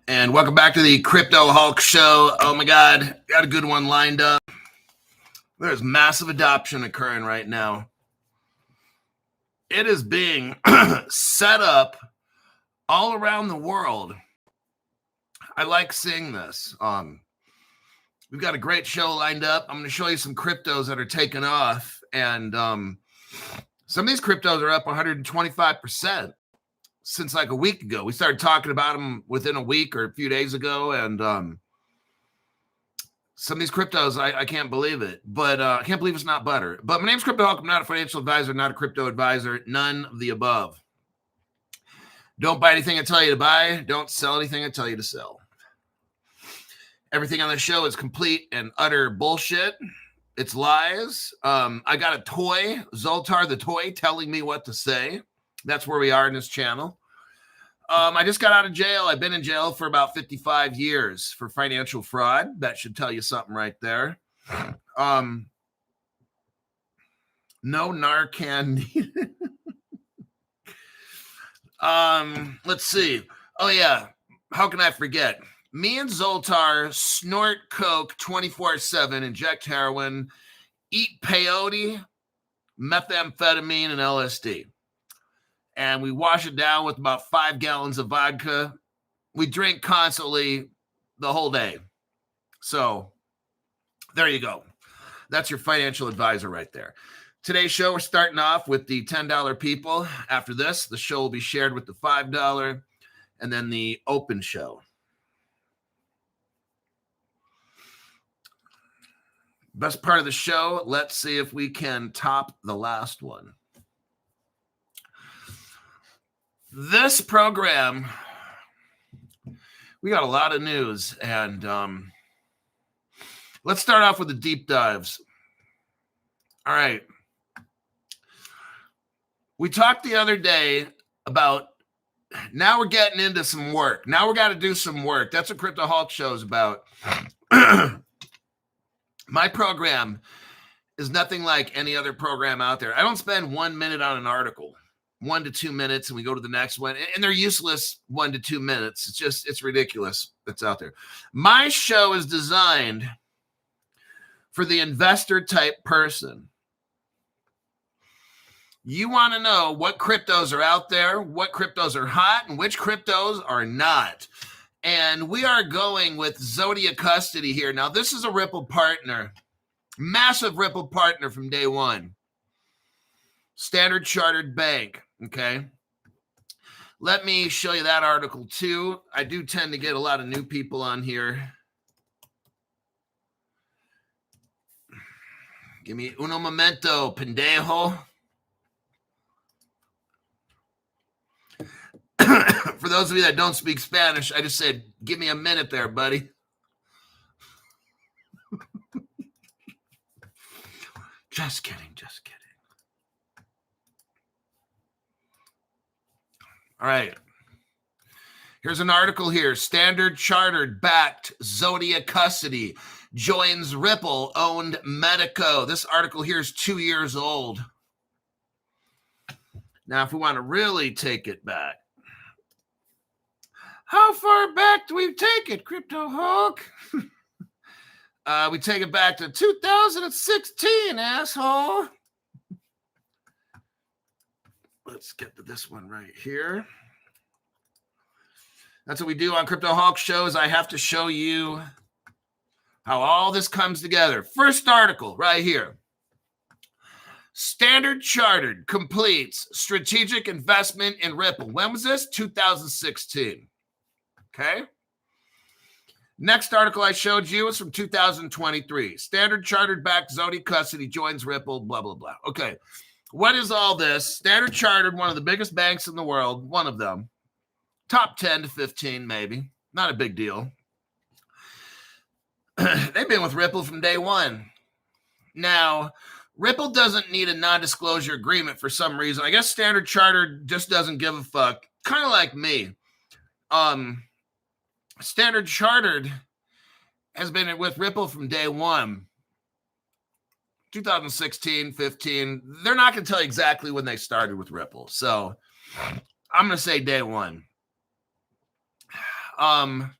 And welcome back to the Crypto Hulk Show. Oh my God, got a good one lined up. There's massive adoption occurring right now. It is being set up all around the world. I like seeing this. We've got a great show lined up. I'm going to show you some cryptos that are taking off. And some of these cryptos are up 125%. Since like a week ago. We started talking about them within a week or a few days ago, and some of these cryptos, I can't believe it, but I can't believe it's not butter. But my name's Crypto Hulk. I'm not a financial advisor, not a crypto advisor, none of the above. Don't buy anything I tell you to buy. Don't sell anything I tell you to sell. Everything on the show is complete and utter bullshit. It's lies. I got a toy, Zoltar the toy, telling me what to say. That's where we are in this channel. I just got out of jail. I've been in jail for about 55 years for financial fraud. That should tell you something right there. No Narcan needed. Let's see. Oh, yeah. How can I forget? Me and Zoltar snort coke 24/7, inject heroin, eat peyote, methamphetamine, and LSD. And we wash it down with about 5 gallons of vodka. We drink constantly the whole day. So there you go. That's your financial advisor right there. Today's show, we're starting off with the $10 people. After this, the show will be shared with the $5 and then the open show. Best part of the show, let's see if we can top the last one. This program, we got a lot of news, and let's start off with the deep dives. All right. We talked the other day about now we're getting into some work. Now we got to do some work. That's what Crypto Hulk Show is about. My program is nothing like any other program out there. I don't spend 1 minute on an article. 1 to 2 minutes, and we go to the next one, and they're useless 1 to 2 minutes. It's ridiculous that's out there. My show is designed for the investor type person. You want to know what cryptos are out there, what cryptos are hot, and which cryptos are not. And we are going with Zodia Custody here. Now, this is a Ripple partner, massive Ripple partner from day one. Standard Chartered Bank. Okay. Let me show you that article too. I do tend to get a lot of new people on here. Give me uno momento, pendejo. For those of you that don't speak Spanish, I just said, give me a minute there, buddy. Just kidding, just kidding. All right. Here's an article here. Standard Chartered backed Zodia Custody joins Ripple owned Medico. This article here is 2 years old. Now, if we want to really take it back, how far back do we take it, Crypto Hulk? We take it back to 2016, asshole. Let's get to this one right here. That's what we do on Crypto Hulk shows. I have to show you how all this comes together. First article right here. Standard Chartered completes strategic investment in Ripple. When was this? 2016. Okay. Next article I showed you is from 2023. Standard Chartered backed Zodia Custody joins Ripple, blah, blah, blah. Okay. What is all this? Standard Chartered, one of the biggest banks in the world, one of them. Top 10 to 15, maybe. Not a big deal. They've been with Ripple from day one. Now, Ripple doesn't need a non-disclosure agreement for some reason. I guess Standard Chartered just doesn't give a fuck. Kind of like me. Standard Chartered has been with Ripple from day one. 2016, 15. They're not going to tell you exactly when they started with Ripple. So I'm going to say day one. And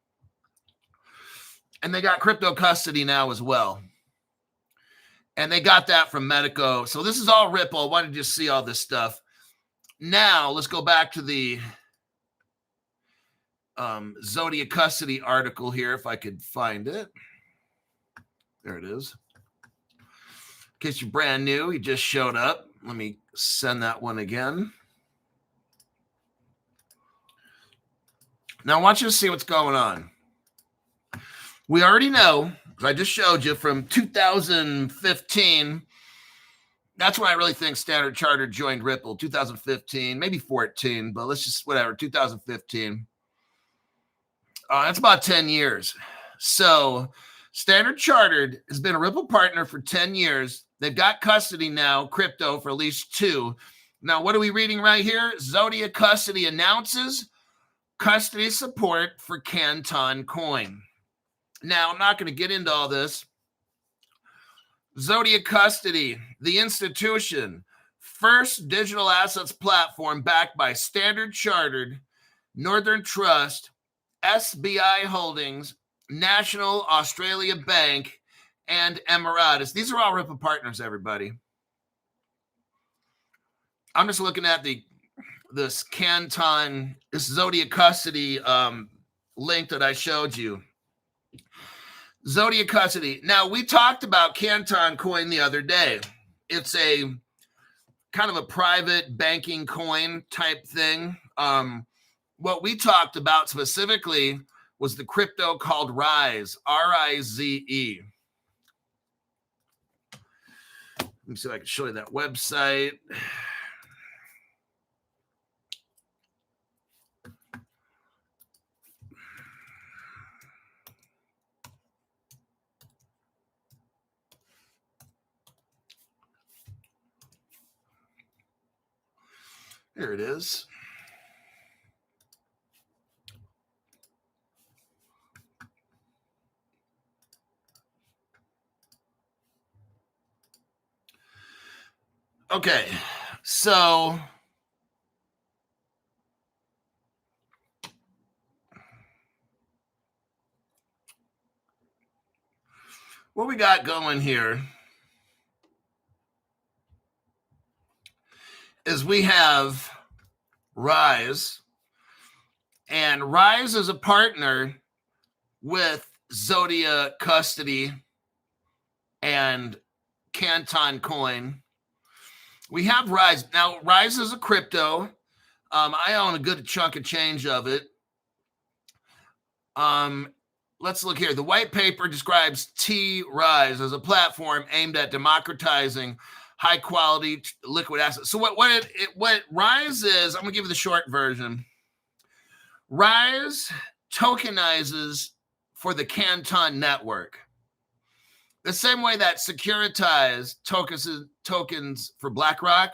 they got crypto custody now as well. And they got that from Medico. So this is all Ripple. I wanted you to see all this stuff. Now, let's go back to the Zodia custody article here, if I could find it. There it is. In case you're brand new, you just showed up. Let me send that one again. Now, I want you to see what's going on. We already know, because I just showed you from 2015. That's when I really think Standard Chartered joined Ripple, 2015, maybe 14, but let's just, whatever, 2015. That's about 10 years. So Standard Chartered has been a Ripple partner for 10 years. They've got custody now, crypto, for at least 2. Now, what are we reading right here? Zodia Custody announces custody support for Canton Coin. Now, I'm not going to get into all this. Zodia Custody, the institution, first digital assets platform backed by Standard Chartered, Northern Trust, SBI Holdings, National Australia Bank, and Emirates. These are all Ripple partners, everybody. I'm just looking at this Canton, this Zodia Custody link that I showed you. Zodia Custody. Now, we talked about Canton Coin the other day. It's a kind of a private banking coin type thing. What we talked about specifically was the crypto called Rize, R-I-Z-E. Let me see if I can show you that website. Here it is. Okay, so what we got going here is we have Rize, and Rize is a partner with Zodia Custody and Canton Coin. We have Rize. Now, Rize is a crypto. I own a good chunk of change of it. Let's look here. The white paper describes T-Rize as a platform aimed at democratizing high-quality liquid assets. So what Rize is, I'm going to give you the short version. Rize tokenizes for the Canton network. The same way that Securitize tokens for BlackRock,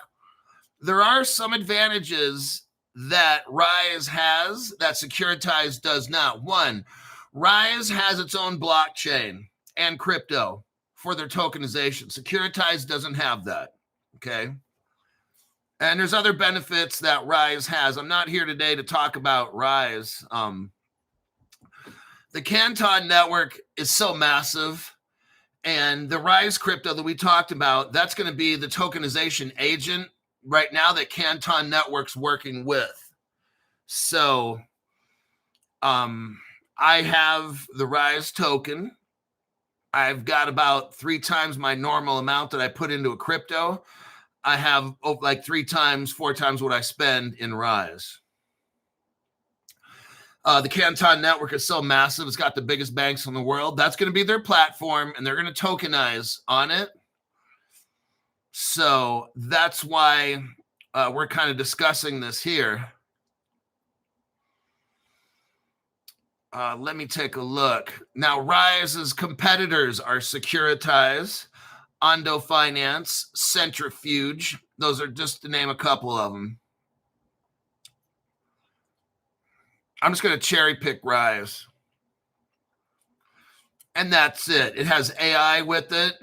there are some advantages that Rize has that Securitize does not. One, Rize has its own blockchain and crypto for their tokenization. Securitize doesn't have that, okay? And there's other benefits that Rize has. I'm not here today to talk about Rize. The Canton network is so massive, and the Rize crypto that we talked about, that's going to be the tokenization agent right now that Canton Network's working with. So I have the Rize token. I've got about 3 times my normal amount that I put into a crypto. I have like 3 times, 4 times what I spend in Rize. The Canton network is so massive. It's got the biggest banks in the world. That's going to be their platform, and they're going to tokenize on it. So that's why we're kind of discussing this here. Let me take a look. Now, Rize's competitors are Securitize, Ondo Finance, Centrifuge. Those are just to name a couple of them. I'm just going to cherry pick Rize. And that's it. It has AI with it.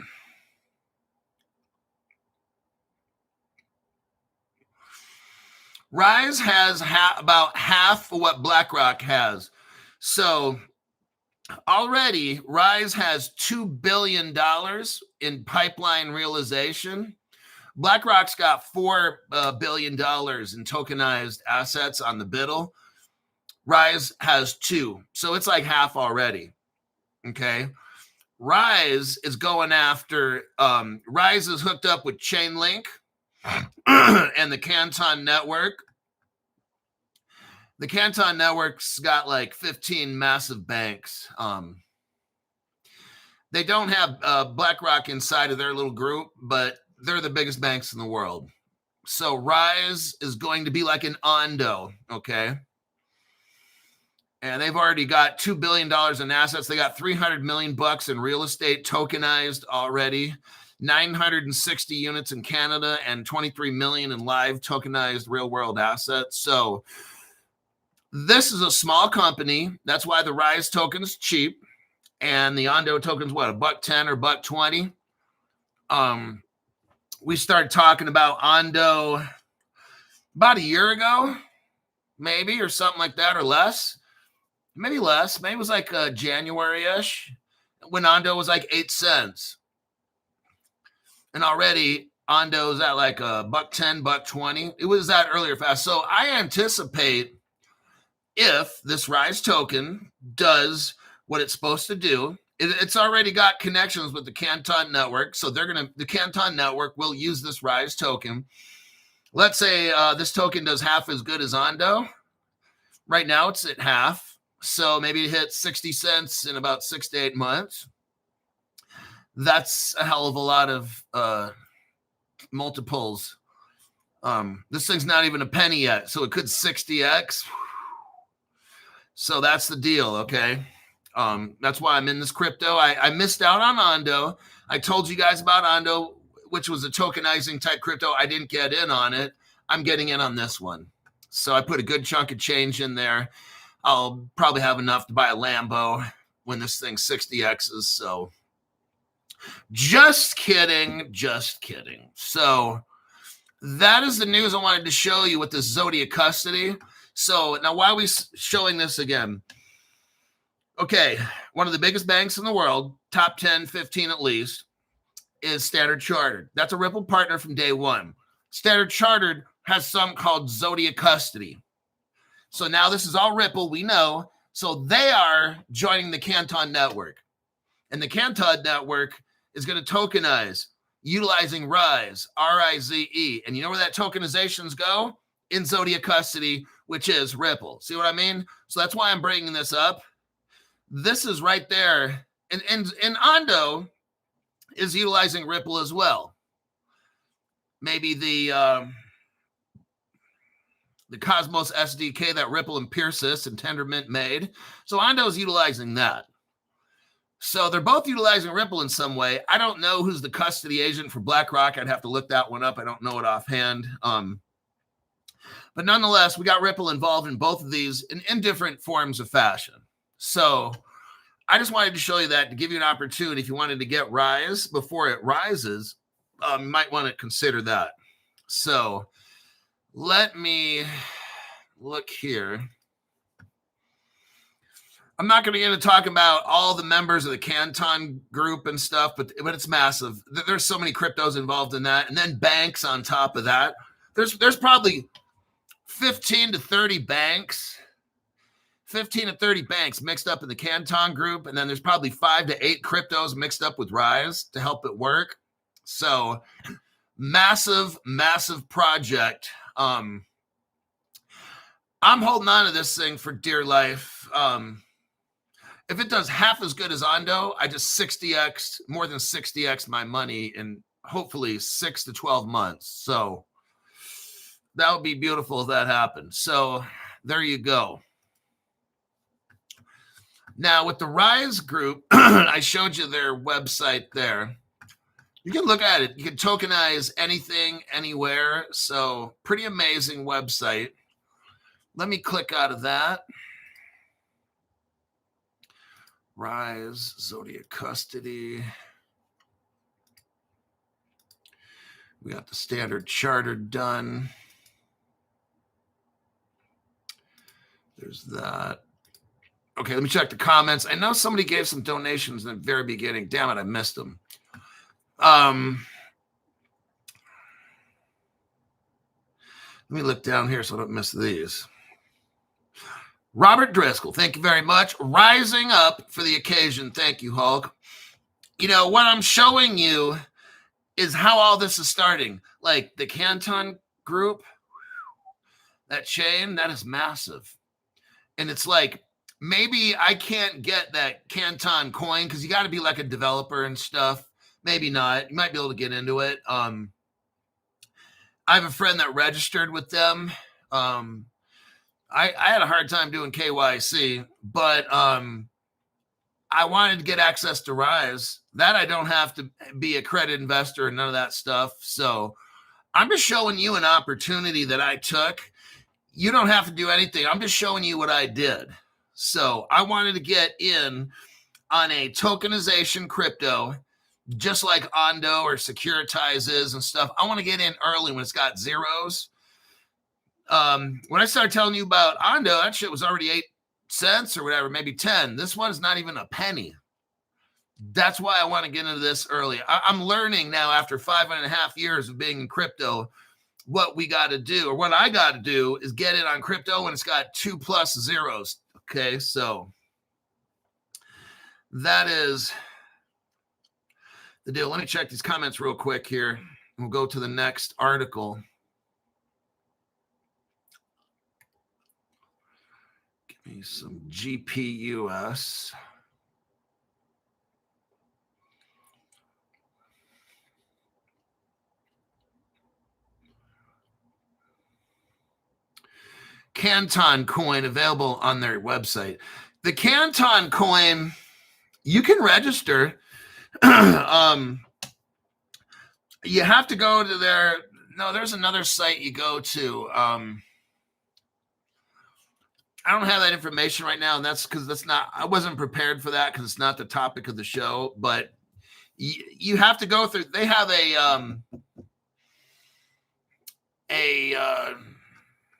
Rize has about half of what BlackRock has. So already Rise has $2 billion in pipeline realization. BlackRock's got $4 billion in tokenized assets on the biddle. Rise has 2. So it's like half already. Okay. Rise is going after, Rise is hooked up with Chainlink and the Canton network. The Canton network's got like 15 massive banks. They don't have BlackRock inside of their little group, but they're the biggest banks in the world. So Rise is going to be like an Ondo, okay? And they've already got $2 billion in assets. They got $300 million in real estate tokenized already, 960 units in Canada, and 23 million in live tokenized real world assets. So this is a small company. That's why the Rise token is cheap. And the Ondo token's what, $1.10 or $1.20? We started talking about Ondo about a year ago, maybe, or something like that, or less. Maybe less. Maybe it was like January-ish when Ondo was like 8 cents. And already Ondo's at like $1.10, $1.20. It was that earlier fast. So I anticipate if this Rise token does what it's supposed to do, it's already got connections with the Canton network. So the Canton network will use this Rise token. Let's say this token does half as good as Ondo. Right now it's at half. So maybe it hits 60 cents in about 6 to 8 months. That's a hell of a lot of multiples. This thing's not even a penny yet, so it could 60x. So that's the deal, okay? That's why I'm in this crypto. I missed out on Ondo. I told you guys about Ondo, which was a tokenizing type crypto. I didn't get in on it. I'm getting in on this one. So I put a good chunk of change in there. I'll probably have enough to buy a Lambo when this thing 60x's. So just kidding, just kidding. So that is the news I wanted to show you with this Zodiac custody. So now why are we showing this again? Okay, one of the biggest banks in the world, top 10, 15 at least, is Standard Chartered. That's a Ripple partner from day one. Standard Chartered has something called Zodiac custody. So now this is all Ripple, we know. So they are joining the Canton network. And the Canton network is going to tokenize utilizing Rise, R-I-Z-E. And you know where that tokenizations go? In Zodiac custody, which is Ripple. See what I mean? So that's why I'm bringing this up. This is right there. And Ondo is utilizing Ripple as well. Maybe the Cosmos SDK that Ripple and Piercis and Tendermint made. So Ondo is utilizing that. So they're both utilizing Ripple in some way. I don't know who's the custody agent for BlackRock. I'd have to look that one up. I don't know it offhand. But nonetheless, we got Ripple involved in both of these in different forms of fashion. So I just wanted to show you that to give you an opportunity. If you wanted to get Rise before it rises, you might want to consider that. So let me look here. I'm not going to get into talking about all the members of the Canton group and stuff, but it's massive. There's so many cryptos involved in that. And then banks on top of that. There's probably 15 to 30 banks. 15 to 30 banks mixed up in the Canton group. And then there's probably 5 to 8 cryptos mixed up with Rise to help it work. So massive, massive project. I'm holding on to this thing for dear life. If it does half as good as Ondo, I just 60x, more than 60x my money in hopefully 6 to 12 months. So that would be beautiful if that happened. So there you go. Now with the Rise group, I showed you their website there. You can look at it. You can tokenize anything, anywhere. So pretty amazing website. Let me click out of that. Rise, Zodiac custody. We got the Standard Chartered done. There's that. Okay, let me check the comments. I know somebody gave some donations in the very beginning. Damn it, I missed them. Let me look down here so I don't miss these. Robert Driscoll, thank you very much. Rising up for the occasion. Thank you, Hulk. You know, what I'm showing you is how all this is starting. Like the Canton group, that chain, that is massive. And it's like, maybe I can't get that Canton coin because you got to be like a developer and stuff. Maybe not. You might be able to get into it. I have a friend that registered with them. I had a hard time doing KYC, but I wanted to get access to Rise. That I don't have to be a credit investor and none of that stuff. So I'm just showing you an opportunity that I took. You don't have to do anything. I'm just showing you what I did. So I wanted to get in on a tokenization crypto, just like Ondo or Securitizes and stuff. I want to get in early when it's got zeros. When I started telling you about Ondo, that shit was already 8 cents or whatever, maybe 10. This one's not even a penny. That's why I want to get into this early. I'm learning now after 5.5 years of being in crypto what we got to do, or what I got to do, is get in on crypto when it's got 2+ zeros. Okay, so that is the deal. Let me check these comments real quick here. We'll go to the next article. Give me some GPUS. Canton coin available on their website. The Canton coin, you can register. You have to go to their, no, there's another site you go to. I don't have that information right now, and that's because I wasn't prepared for that because it's not the topic of the show, but you have to go through, they have a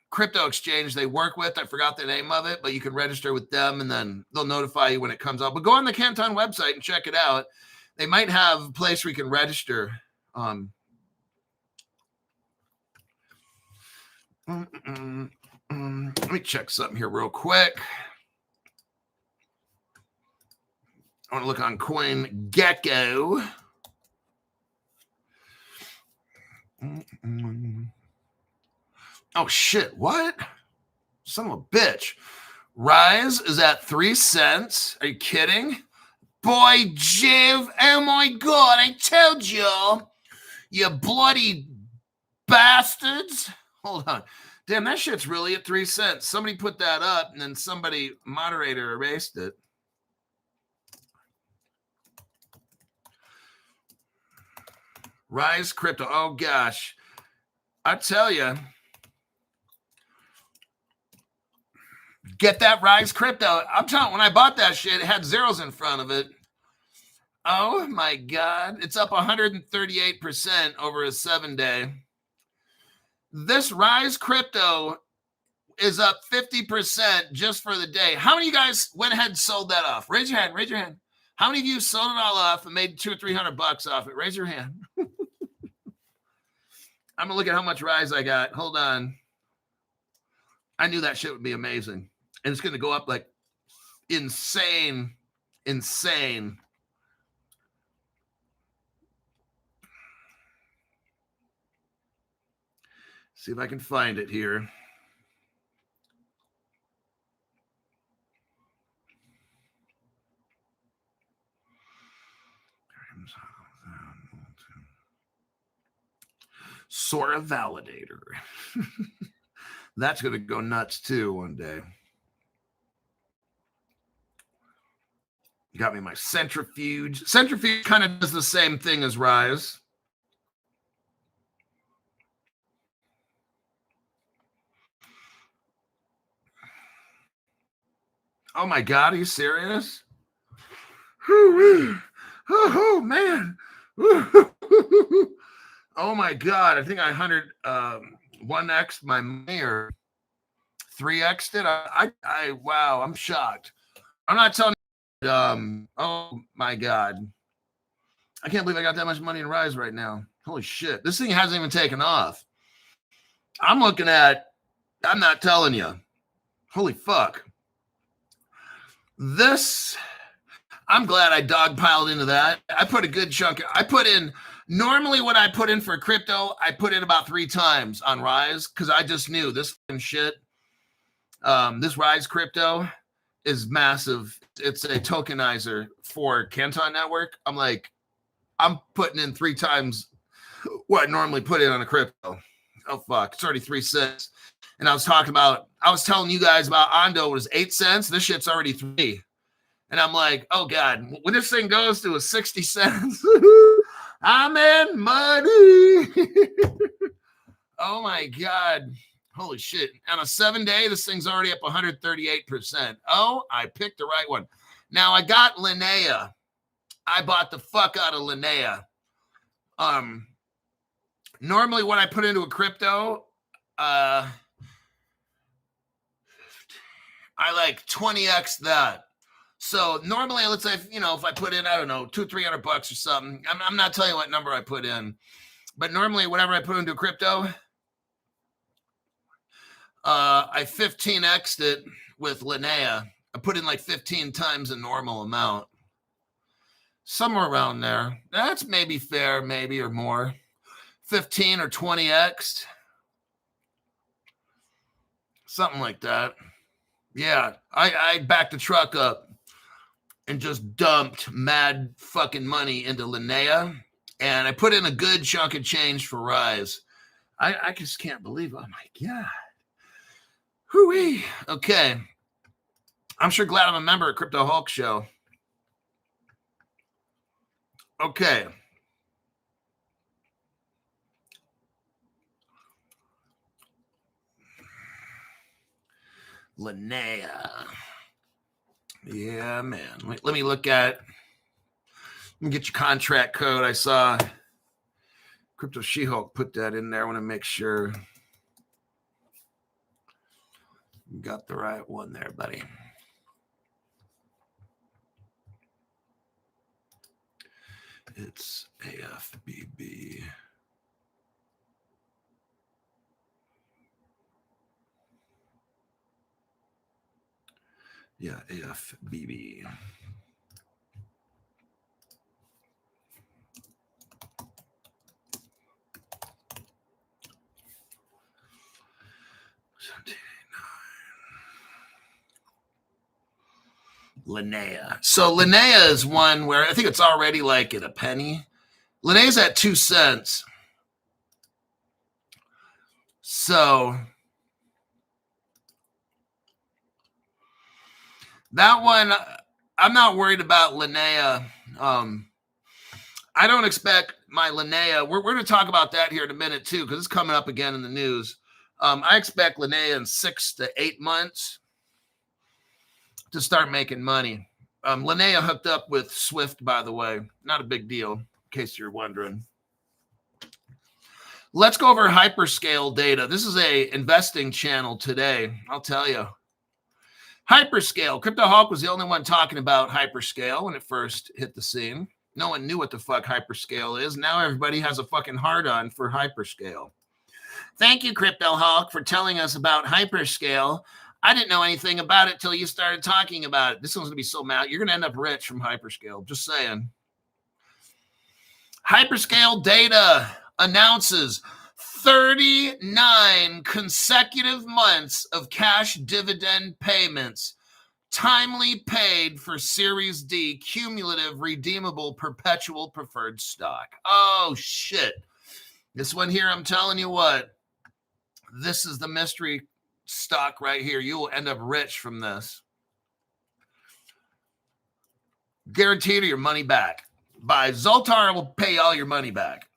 crypto exchange they work with. I forgot the name of it, but you can register with them and then they'll notify you when it comes up. But go on the Canton website and check it out. They might have a place where you can register. Let me check something here real quick. I want to look on CoinGecko. Oh, shit. What? Son of a bitch. Rise is at 3 cents. Are you kidding? Boy, Jiv. Oh, my God. I told you. You bloody bastards. Hold on. Damn, that shit's really at 3 cents. Somebody put that up, and then moderator erased it. Rise crypto. Oh, gosh. I tell you. Get that Rise crypto. I'm telling you, when I bought that shit, it had zeros in front of it. Oh, my God. It's up 138% over a 7-day. This Rise crypto is up 50% just for the day. How many of you guys went ahead and sold that off? Raise your hand. Raise your hand. How many of you sold it all off and made $200 or $300 off it? Raise your hand. I'm going to look at how much Rise I got. Hold on. I knew that shit would be amazing. And it's going to go up like insane. See if I can find it here. Sora Validator. That's going to go nuts too one day. Got me my centrifuge. Centrifuge kind of does the same thing as Rise. Oh my God, are you serious? Oh man. Oh my God, I think I 1x my money or 3x'd it. Wow, I'm shocked. I'm not telling you. Oh my God. I can't believe I got that much money in Rise right now. Holy shit. This thing hasn't even taken off. I'm looking at, I'm not telling you. Holy fuck. This, I'm glad I dogpiled into that. I put a good chunk. I put in, normally what I put in for crypto, I put in about 3 times on Rise because I just knew this shit. This Rise crypto is massive. It's a tokenizer for Canton Network. I'm putting in 3 times what I normally put in on a crypto. Oh fuck, it's already 3 cents. And I was telling you guys about Ondo was 8 cents. This shit's already 3. And I'm like, oh God, when this thing goes to a 60 cents, I'm in money. Oh my God. Holy shit. On a 7-day, this thing's already up 138%. Oh, I picked the right one. Now I got Linnea. I bought the fuck out of Linnea. Normally when I put into a crypto, I like 20x that. So normally, let's say, if I put in, I don't know, $200-300 or something, I'm not telling you what number I put in, but normally whenever I put into crypto, I 15x'd it with Linnea. I put in like 15 times the normal amount. Somewhere around there. That's maybe fair, maybe, or more. 15 or 20x. Something like that. Yeah, I backed the truck up and just dumped mad fucking money into Linnea. And I put in a good chunk of change for Rise. I just can't believe, oh my God. Hooey. Okay. I'm sure glad I'm a member of Crypto Hulk Show. Okay. Linnea. Yeah, man. Let me look at. Let me get your contract code. I saw Crypto She-Hulk put that in there. I want to make sure you got the right one there, buddy. It's AFBB. Yeah, AFBB. Linnea. So Linnea is one where I think it's already like at a penny. Linnea's at 2 cents. So that one, I'm not worried about Linnea. I don't expect my Linnea. We're going to talk about that here in a minute too, because it's coming up again in the news. I expect Linnea in 6 to 8 months to start making money. Linnea hooked up with Swift, by the way. Not a big deal, in case you're wondering. Let's go over hyperscale data. This is a investing channel today. I'll tell you. Hyperscale. Crypto Hulk was the only one talking about hyperscale when it first hit the scene. No one knew what the fuck hyperscale is. Now everybody has a fucking hard-on for hyperscale. Thank you, Crypto Hulk, for telling us about hyperscale. I didn't know anything about it till you started talking about it. This one's going to be so mad. You're going to end up rich from hyperscale. Just saying. Hyperscale data announces 39 consecutive months of cash dividend payments, timely paid for Series D cumulative redeemable perpetual preferred stock. Oh, shit. This one here, I'm telling you what, this is the mystery stock right here. You will end up rich from this. Guaranteed your money back. By Zoltar will pay all your money back.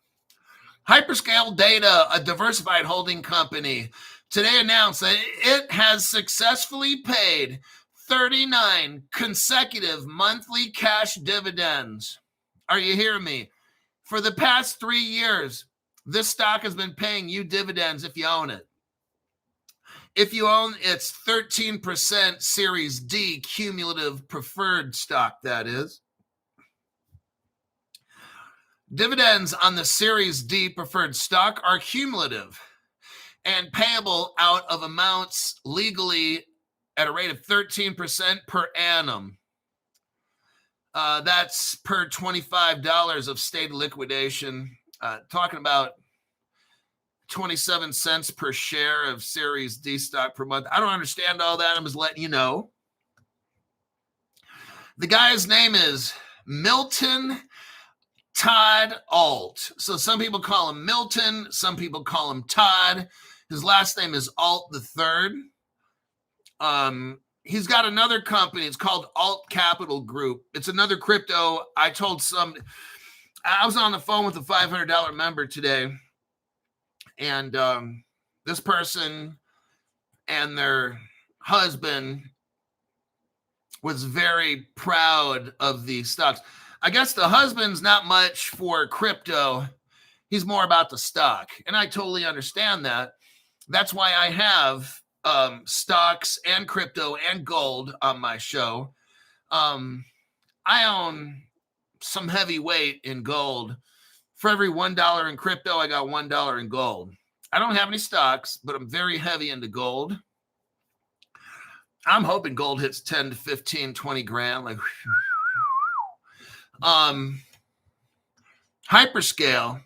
Hyperscale Data, a diversified holding company, today announced that it has successfully paid 39 consecutive monthly cash dividends. Are you hearing me? For the past 3 years, this stock has been paying you dividends if you own it. If you own, it's 13% Series D cumulative preferred stock, that is. Dividends on the Series D preferred stock are cumulative and payable out of amounts legally at a rate of 13% per annum. That's per $25 of stated liquidation. Talking about 27 cents per share of Series D stock per month. I don't understand all that. I'm just letting you know. The guy's name is Milton Todd Alt. So some people call him Milton. Some people call him Todd. His last name is Alt the Third. He's got another company. It's called Alt Capital Group. It's another crypto. I was on the phone with a $500 member today, and this person and their husband was very proud of the stocks. I guess the husband's not much for crypto. He's more about the stock, and I totally understand that. That's why I have stocks and crypto and gold on my show. I own some heavy weight in gold. For every $1 in crypto, I got $1 in gold. I don't have any stocks, but I'm very heavy into gold. I'm hoping gold hits 10 to 15, 20 grand. Like, Hyperscale.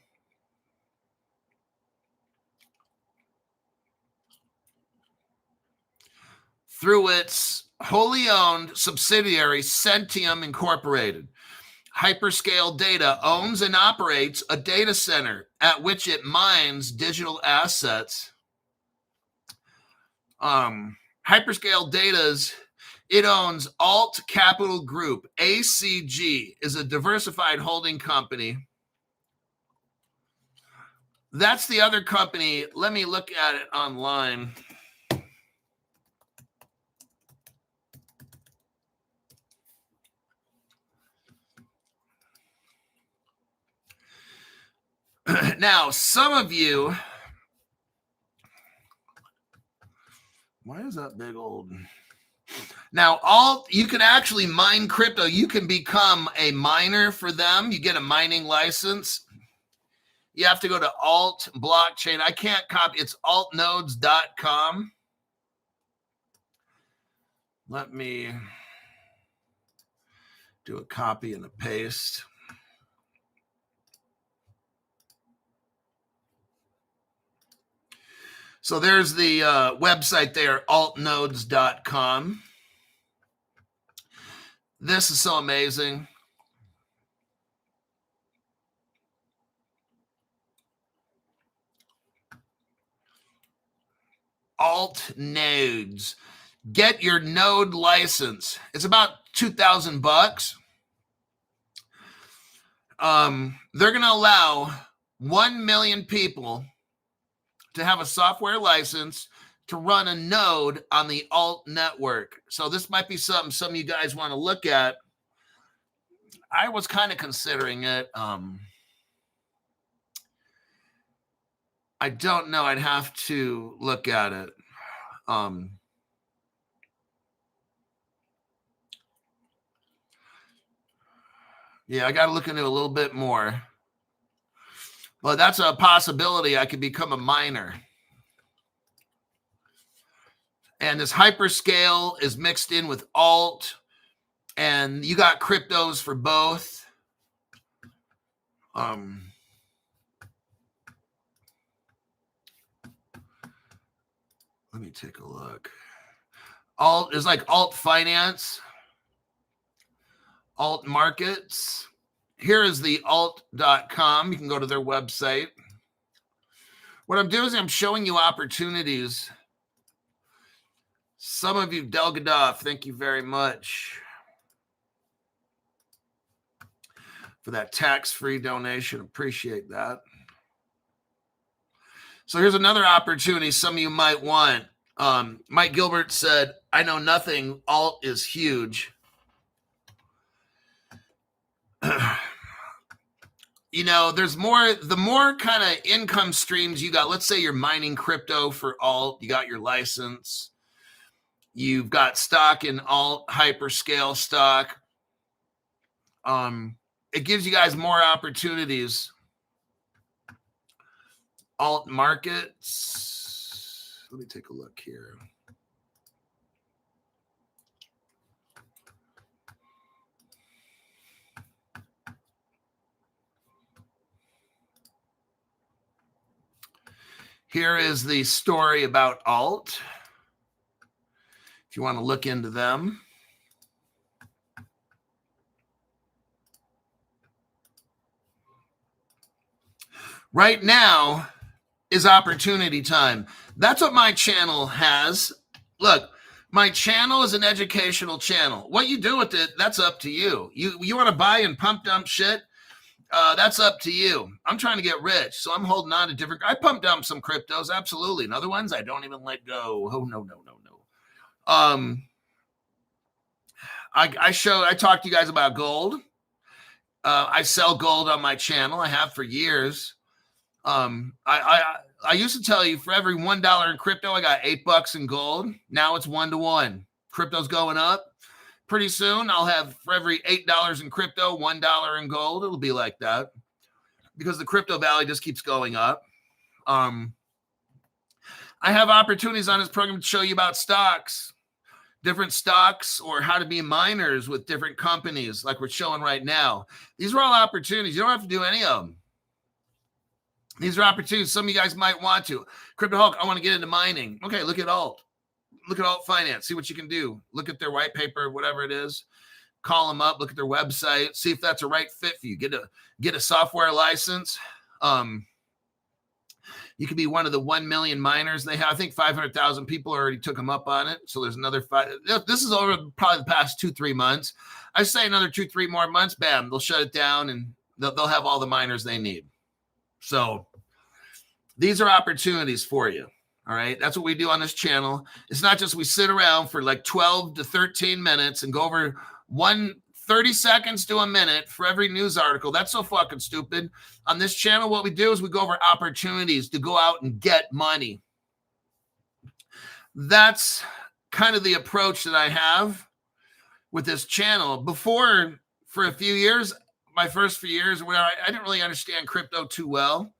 Through its wholly owned subsidiary, Centium Incorporated, Hyperscale Data owns and operates a data center at which it mines digital assets. Hyperscale Data's, it owns Alt Capital Group. ACG is a diversified holding company. That's the other company. Let me look at it online. Now, some of you, why is that big old? Now, you can actually mine crypto. You can become a miner for them. You get a mining license. You have to go to Alt Blockchain. I can't copy. It's altnodes.com. Let me do a copy and a paste. So there's the website there, altnodes.com. This is so amazing. Alt nodes. Get your node license. It's about $2,000. They're going to allow 1 million people to have a software license to run a node on the Alt network. So this might be something some of you guys want to look at. I was kind of considering it. I don't know. I'd have to look at it. Yeah, I got to look into it a little bit more. But that's a possibility. I could become a miner. And this hyperscale is mixed in with alt. And you got cryptos for both. Let me take a look. Alt is like alt finance, alt markets. Here is the alt.com. You can go to their website. What I'm doing is I'm showing you opportunities. Some of you, Delgadov, thank you very much for that tax-free donation. Appreciate that. So here's another opportunity some of you might want. Mike Gilbert said, I know nothing. Alt is huge. you know, the more kind of income streams you got. Let's say you're mining crypto for alt, you got your license, you've got stock in alt, hyperscale stock. It gives you guys more opportunities. Alt markets. Let me take a look here. Here is the story about alt, if you want to look into them. Right now is opportunity time. That's what my channel has. Look, my channel is an educational channel. What you do with it, that's up to you. You want to buy and pump dump shit? That's up to you. I'm trying to get rich, so I'm holding on to different. I pump dump some cryptos, absolutely, and other ones I don't even let go. Oh no. I talked to you guys about gold. I sell gold on my channel. I have for years. I used to tell you for every $1 in crypto, I got $8 in gold. Now it's 1-to-1. Crypto's going up. Pretty soon, I'll have for every $8 in crypto, $1 in gold. It'll be like that because the crypto value just keeps going up. I have opportunities on this program to show you about stocks, different stocks, or how to be miners with different companies like we're showing right now. These are all opportunities. You don't have to do any of them. These are opportunities. Some of you guys might want to. Crypto Hulk, I want to get into mining. Okay, look at alt. Look at alt finance. See what you can do. Look at their white paper, whatever it is. Call them up. Look at their website. See if that's a right fit for you. Get a software license. You could be one of the 1 million miners they have. I think 500,000 people already took them up on it. So there's another 5. This is over probably the past 2-3 months. I say another 2-3 more months. Bam, they'll shut it down and they'll have all the miners they need. So these are opportunities for you. All right. That's what we do on this channel. It's not just we sit around for like 12 to 13 minutes and go over 30 seconds to a minute for every news article. That's so fucking stupid. On this channel, what we do is we go over opportunities to go out and get money. That's kind of the approach that I have with this channel. Before, for a few years, my first few years, where I didn't really understand crypto too well.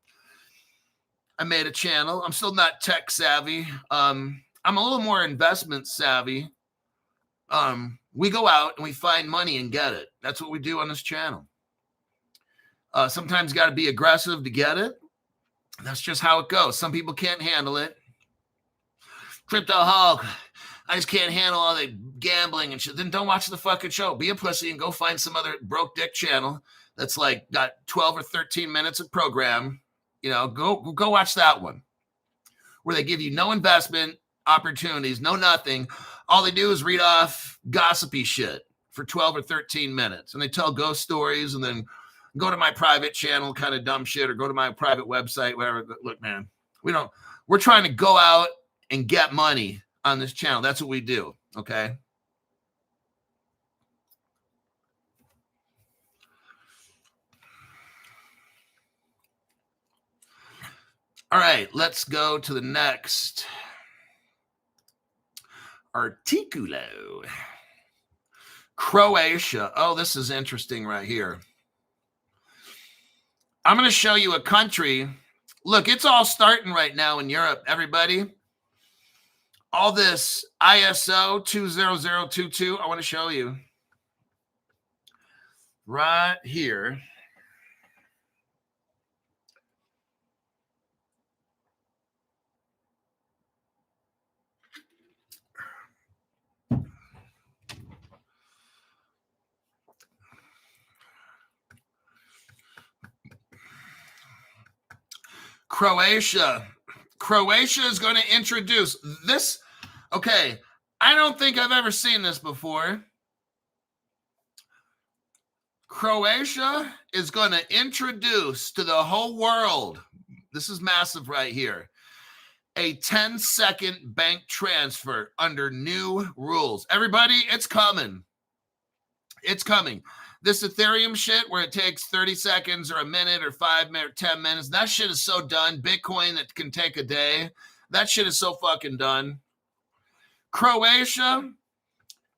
I made a channel. I'm still not tech savvy. I'm a little more investment savvy. We go out and we find money and get it. That's what we do on this channel. Sometimes you got to be aggressive to get it. That's just how it goes. Some people can't handle it. Crypto Hulk, I just can't handle all the gambling and shit. Then don't watch the fucking show. Be a pussy and go find some other broke dick channel that's like got 12 or 13 minutes of program. You know, go watch that one where they give you no investment opportunities, no nothing. All they do is read off gossipy shit for 12 or 13 minutes. And they tell ghost stories and then go to my private channel, kind of dumb shit, or go to my private website, whatever. Look, man, we're trying to go out and get money on this channel. That's what we do. Okay. All right, let's go to the next articulo. Croatia. Oh, this is interesting right here. I'm going to show you a country. Look, it's all starting right now in Europe, everybody. All this ISO 20022, I want to show you right here. Croatia is going to introduce this. Okay, I don't think I've ever seen this before. Croatia is going to introduce to the whole world, this is massive right here, a 10-second bank transfer under new rules. Everybody, it's coming. It's coming. This Ethereum shit where it takes 30 seconds or a minute or 5 minutes or 10 minutes, that shit is so done. Bitcoin that can take a day, that shit is so fucking done. Croatia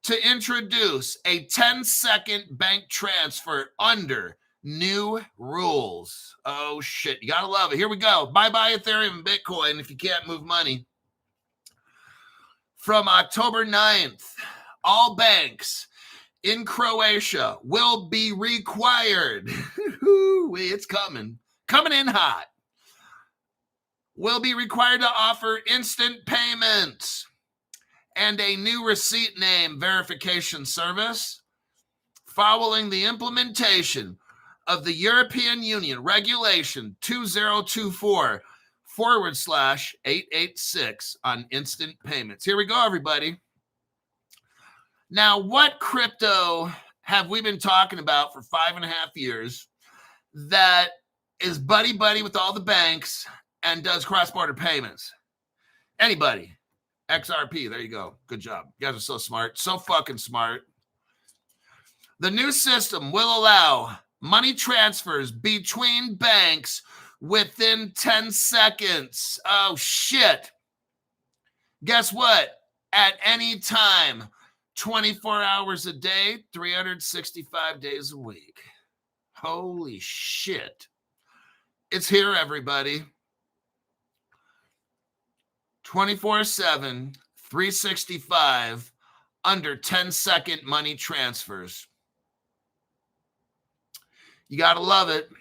to introduce a 10-second bank transfer under new rules. Oh shit, you gotta love it. Here we go. Bye-bye Ethereum and Bitcoin if you can't move money. From October 9th, all banks in Croatia will be required. It's coming in hot. Will be required to offer instant payments and a new receipt name verification service following the implementation of the European Union Regulation 2024/886 on instant payments. Here we go, everybody. Now, what crypto have we been talking about for 5.5 years that is buddy-buddy with all the banks and does cross-border payments? Anybody? XRP, there you go. Good job. You guys are so smart. So fucking smart. The new system will allow money transfers between banks within 10 seconds. Oh, shit. Guess what? At any time, 24 hours a day, 365 days a week. Holy shit. It's here, everybody. 24/7, 365, under 10-second money transfers. You got to love it.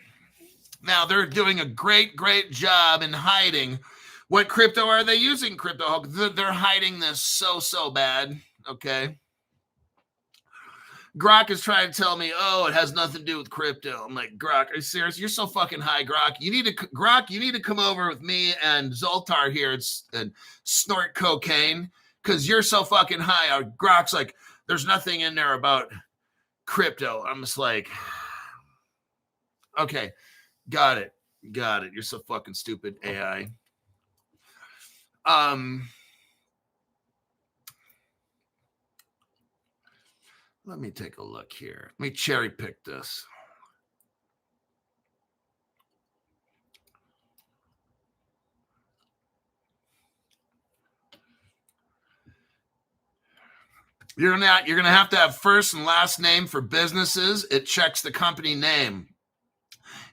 Now, they're doing a great, great job in hiding. What crypto are they using, Crypto? They're hiding this so bad, okay? Grok is trying to tell me, oh, it has nothing to do with crypto. I'm like, Grok, are you serious? You're so fucking high, Grok. You need to come over with me and Zoltar here and snort cocaine because you're so fucking high. Grok's like, there's nothing in there about crypto. I'm just like, okay, got it. You're so fucking stupid, AI. Let me take a look here. Let me cherry pick this. You're gonna have to have first and last name for businesses. It checks the company name.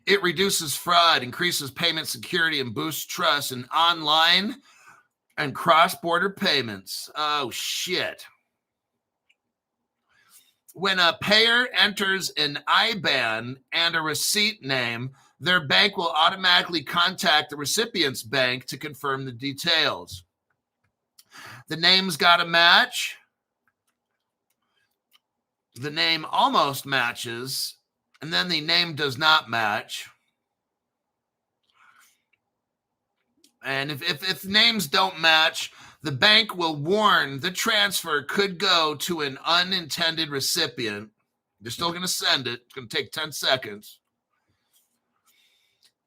It reduces fraud, increases payment security, and boosts trust in online and cross-border payments. Oh, shit. When a payer enters an IBAN and a receipt name, their bank will automatically contact the recipient's bank to confirm the details. The name's got to match. The name almost matches, and then the name does not match. And if names don't match, the bank will warn the transfer could go to an unintended recipient. They're still going to send it. It's going to take 10 seconds.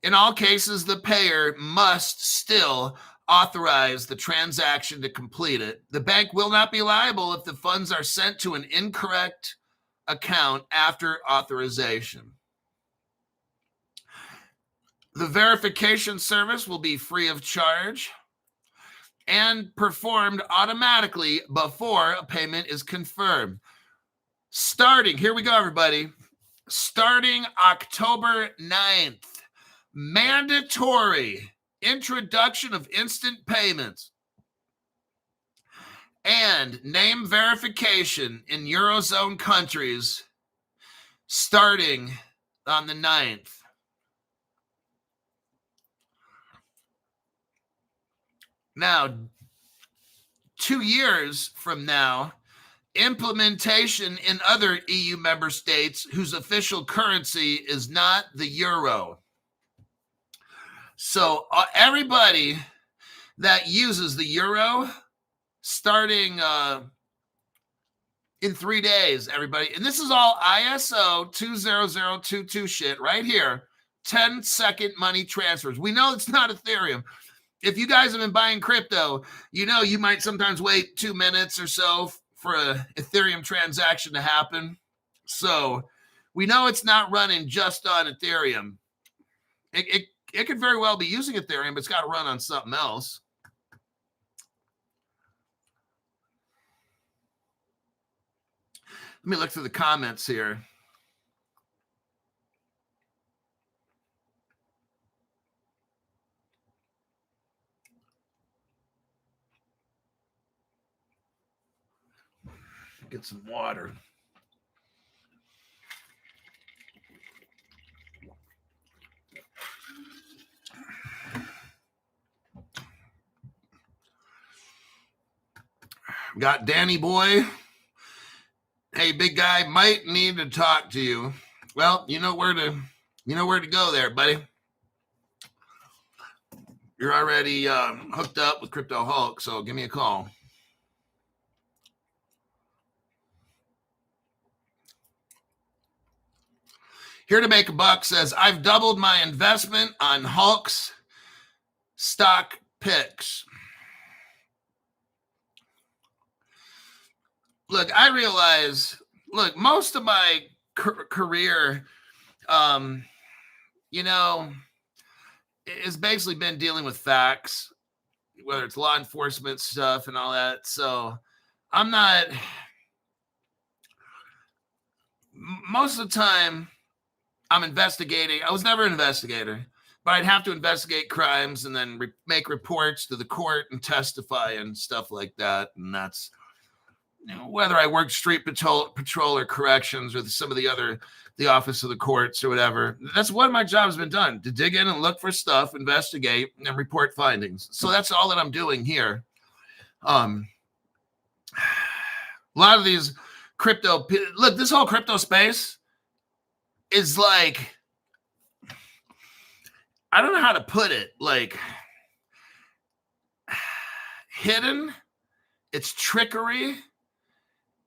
In all cases, the payer must still authorize the transaction to complete it. The bank will not be liable if the funds are sent to an incorrect account after authorization. The verification service will be free of charge and performed automatically before a payment is confirmed. Here we go, everybody. Starting October 9th, mandatory introduction of instant payments and name verification in Eurozone countries starting on the 9th. Now, 2 years from now, implementation in other EU member states whose official currency is not the euro. So everybody that uses the euro starting in 3 days, everybody, and this is all ISO 20022 shit right here, 10-second money transfers. We know it's not Ethereum. If you guys have been buying crypto, you know you might sometimes wait 2 minutes or so for a Ethereum transaction to happen. So We know it's not running just on Ethereum. It could very well be using Ethereum, but it's got to run on something else. Let me look through the comments here. Get some water. Got Danny Boy. Hey, big guy, might need to talk to you. Well, you know where to go there, buddy. You're already hooked up with Crypto Hulk, so give me a call. Here to make a buck says, I've doubled my investment on Hulk's stock picks. Look, I realize, most of my career, has basically been dealing with facts, whether it's law enforcement stuff and all that. So I'm not, most of the time I'm investigating. I was never an investigator, but I'd have to investigate crimes and then make reports to the court and testify and stuff like that. And that's, whether I worked street patrol or corrections or some of the office of the courts or whatever. That's what my job has been done, to dig in and look for stuff, investigate, and report findings. So that's all that I'm doing here. A lot of these crypto, look, this whole crypto space is like, I don't know how to put it, like hidden, it's trickery,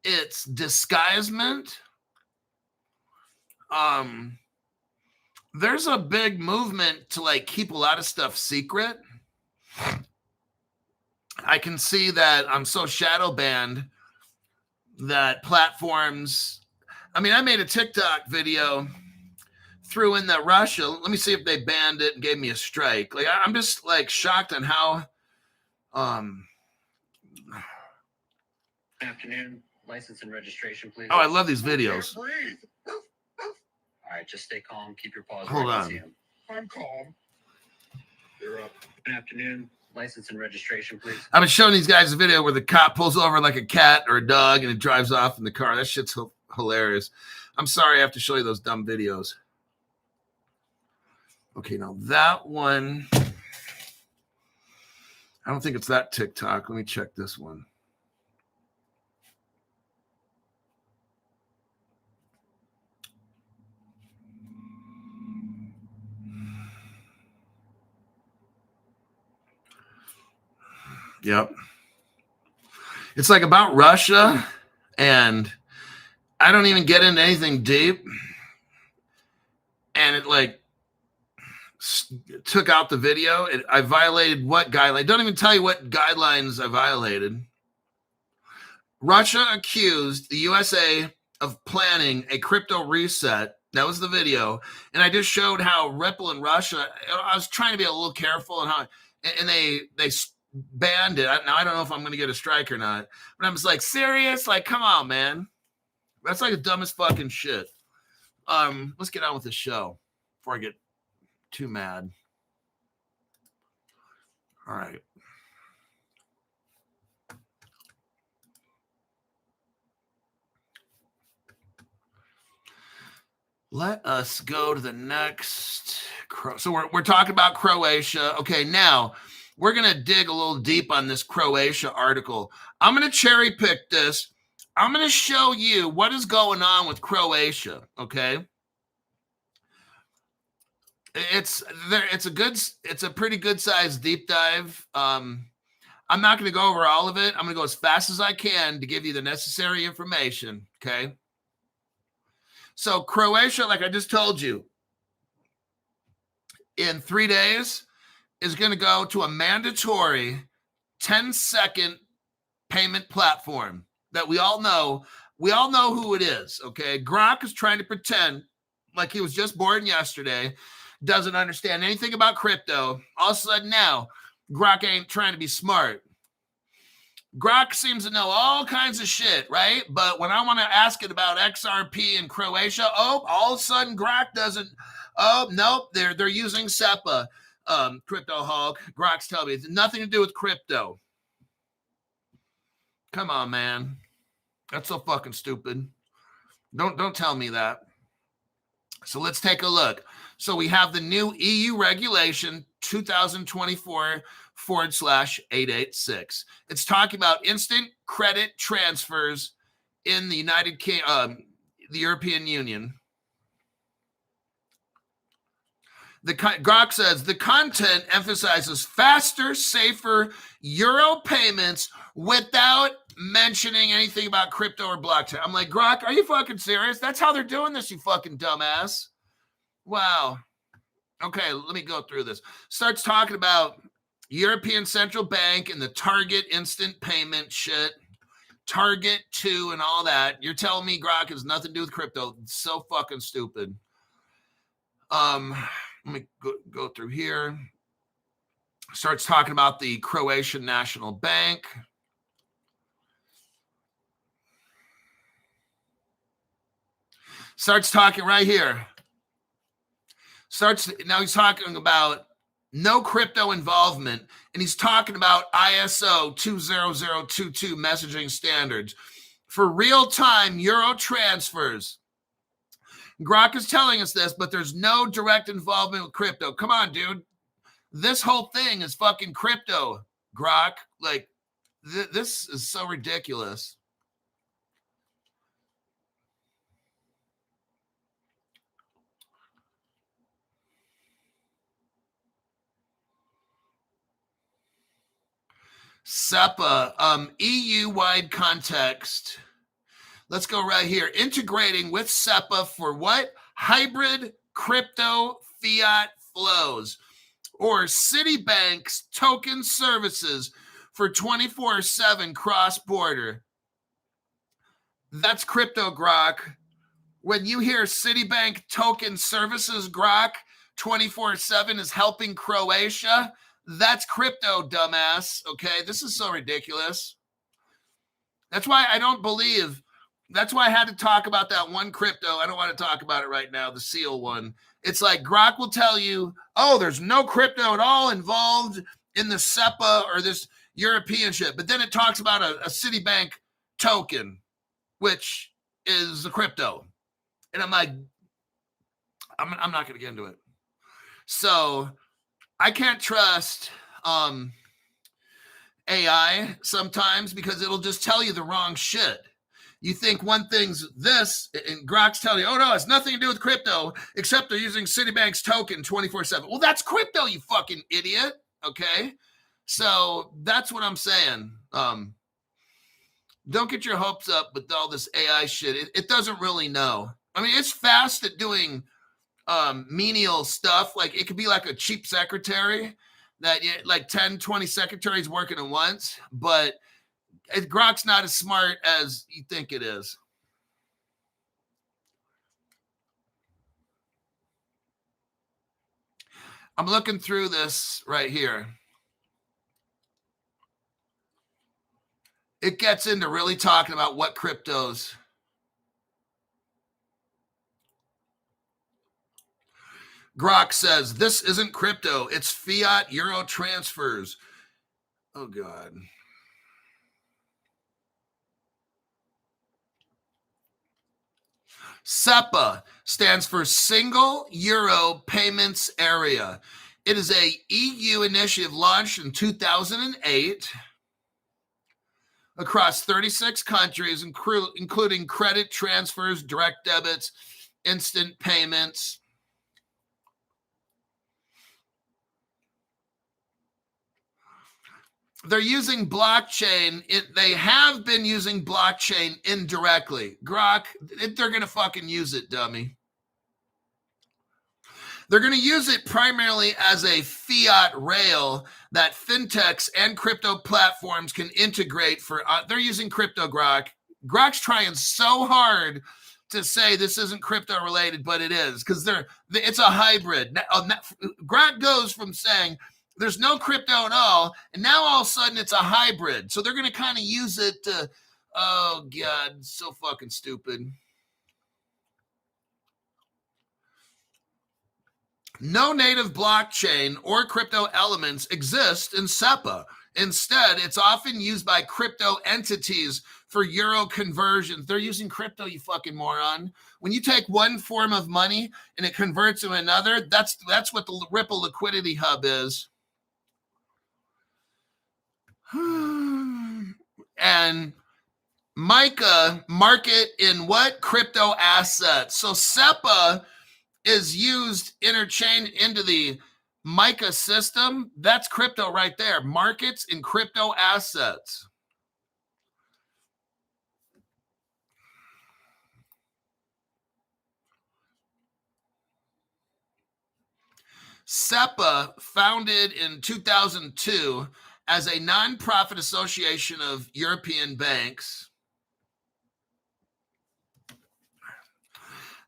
it's disguisement. There's a big movement to like keep a lot of stuff secret. I can see that I'm so shadow banned that platforms, I made a TikTok video, threw in that Russia. Let me see if they banned it and gave me a strike. Like, I'm just like shocked on how, Afternoon, license and registration, please. Oh, I love these videos. All right, just stay calm. Keep your paws. Hold on. I'm calm. You're up. Good afternoon, license and registration, please. I've been showing these guys a video where the cop pulls over like a cat or a dog and it drives off in the car. That shit's hilarious. I'm sorry I have to show you those dumb videos. Okay, now that one, I don't think it's that TikTok. Let me check this one. Yep. It's like about Russia, and I don't even get into anything deep. And it like took out the video. I violated what guideline? Don't even tell you what guidelines I violated. Russia accused the USA of planning a crypto reset. That was the video. And I just showed how Ripple and Russia, I was trying to be a little careful and they banned it. Now I don't know if I'm going to get a strike or not, but I'm just like, serious? Like, come on, man. That's like the dumbest fucking shit. Let's get on with the show before I get too mad. All right. Let us go to the next. So we're talking about Croatia. Okay, now we're going to dig a little deep on this Croatia article. I'm going to cherry pick this. I'm going to show you what is going on with Croatia, okay? It's a pretty good sized deep dive. I'm not going to go over all of it. I'm going to go as fast as I can to give you the necessary information, okay? So Croatia, like I just told you, in 3 days is going to go to a mandatory 10-second payment platform that we all know We all know who it is, okay? Grok is trying to pretend like he was just born yesterday, doesn't understand anything about crypto. All of a sudden now, Grok ain't trying to be smart. Grok seems to know all kinds of shit, right? But when I want to ask it about XRP in Croatia, all of a sudden Grok doesn't. Oh, nope, they're using SEPA. Crypto Hulk. Grok's telling me it's nothing to do with crypto. Come on, man. That's so fucking stupid. Don't tell me that. So let's take a look. So we have the new EU regulation 2024/886. It's talking about instant credit transfers in the the European Union. Grok says the content emphasizes faster, safer euro payments without mentioning anything about crypto or blockchain. I'm like, Grok, are you fucking serious? That's how they're doing this, you fucking dumbass. Wow. Okay, let me go through this. Starts talking about European Central Bank and the Target instant payment shit. Target 2 and all that. You're telling me Grok has nothing to do with crypto. It's so fucking stupid. Let me go through here. Starts talking about the Croatian National Bank. Starts talking right here. Now he's talking about no crypto involvement, and he's talking about ISO 20022 messaging standards for real-time euro transfers. Grok is telling us this, but there's no direct involvement with crypto. Come on, dude. This whole thing is fucking crypto, Grok. Like, this is so ridiculous. SEPA, EU-wide context. Let's go right here. Integrating with SEPA for what? Hybrid crypto fiat flows, or Citibank's token services for 24/7 cross-border. That's crypto, Grok. When you hear Citibank token services, Grok, 24/7 is helping Croatia, that's crypto, dumbass. Okay, this is so ridiculous. That's why I don't believe. That's why I had to talk about that one crypto. I don't want to talk about it right now, the SEAL one. It's like Grok will tell you, oh, there's no crypto at all involved in the SEPA or this European shit. But then it talks about a Citibank token, which is a crypto. And I'm like, I'm not going to get into it. So I can't trust AI sometimes because it'll just tell you the wrong shit. You think one thing's this, and Grok's telling you, oh, no, it's nothing to do with crypto, except they're using Citibank's token 24/7. Well, that's crypto, you fucking idiot, okay? So that's what I'm saying. Don't get your hopes up with all this AI shit. It doesn't really know. I mean, it's fast at doing menial stuff. Like, it could be like a cheap secretary that, like 10, 20 secretaries working at once, but Grok's not as smart as you think it is. I'm looking through this right here. It gets into really talking about what cryptos. Grok says, this isn't crypto. It's fiat euro transfers. Oh, God. SEPA stands for Single Euro Payments Area. It is a EU initiative launched in 2008 across 36 countries, including credit transfers, direct debits, instant payments. They're using blockchain. They have been using blockchain indirectly. Grok, they're going to fucking use it, dummy. They're going to use it primarily as a fiat rail that fintechs and crypto platforms can integrate for. They're using crypto, Grok. Grok's trying so hard to say this isn't crypto related, but it is, because it's a hybrid. Grok goes from saying there's no crypto at all, and now all of a sudden it's a hybrid. So they're going to kind of use it to, oh God, so fucking stupid. No native blockchain or crypto elements exist in SEPA. Instead, it's often used by crypto entities for euro conversions. They're using crypto, you fucking moron. When you take one form of money and it converts to another, that's what the Ripple Liquidity Hub is. And Mica market in what? Crypto assets. So SEPA is used interchange into the Mica system. That's crypto right there. Markets in crypto assets. SEPA, founded in 2002 as a nonprofit association of European banks.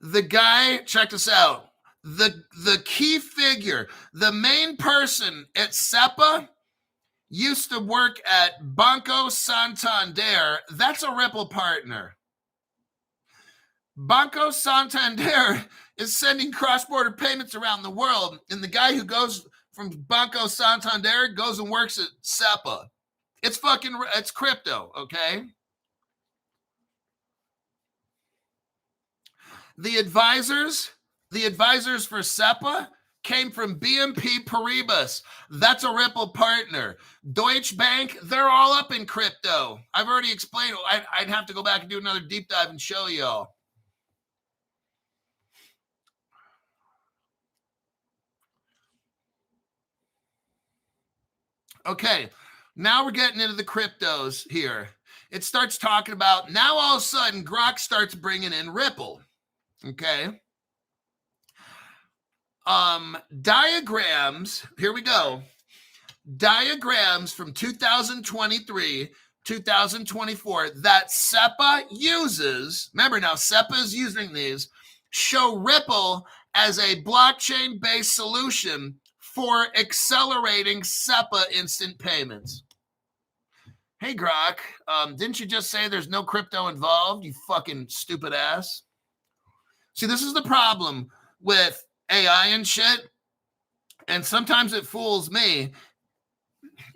The guy, check this out, the key figure, the main person at SEPA used to work at Banco Santander. That's a Ripple partner. Banco Santander is sending cross-border payments around the world, and the guy who goes from Banco Santander goes and works at SEPA. It's crypto, okay? The advisors for SEPA came from BNP Paribas. That's a Ripple partner. Deutsche Bank, they're all up in crypto. I've already explained. I'd have to go back and do another deep dive and show y'all. Okay, now we're getting into the cryptos here. It starts talking about, now all of a sudden, Grok starts bringing in Ripple. Okay. Diagrams, here we go. Diagrams from 2023, 2024 that SEPA uses, remember now, SEPA is using these, show Ripple as a blockchain-based solution for accelerating SEPA instant payments. Hey, Grok, didn't you just say there's no crypto involved, you fucking stupid ass? See, this is the problem with AI and shit, and sometimes it fools me.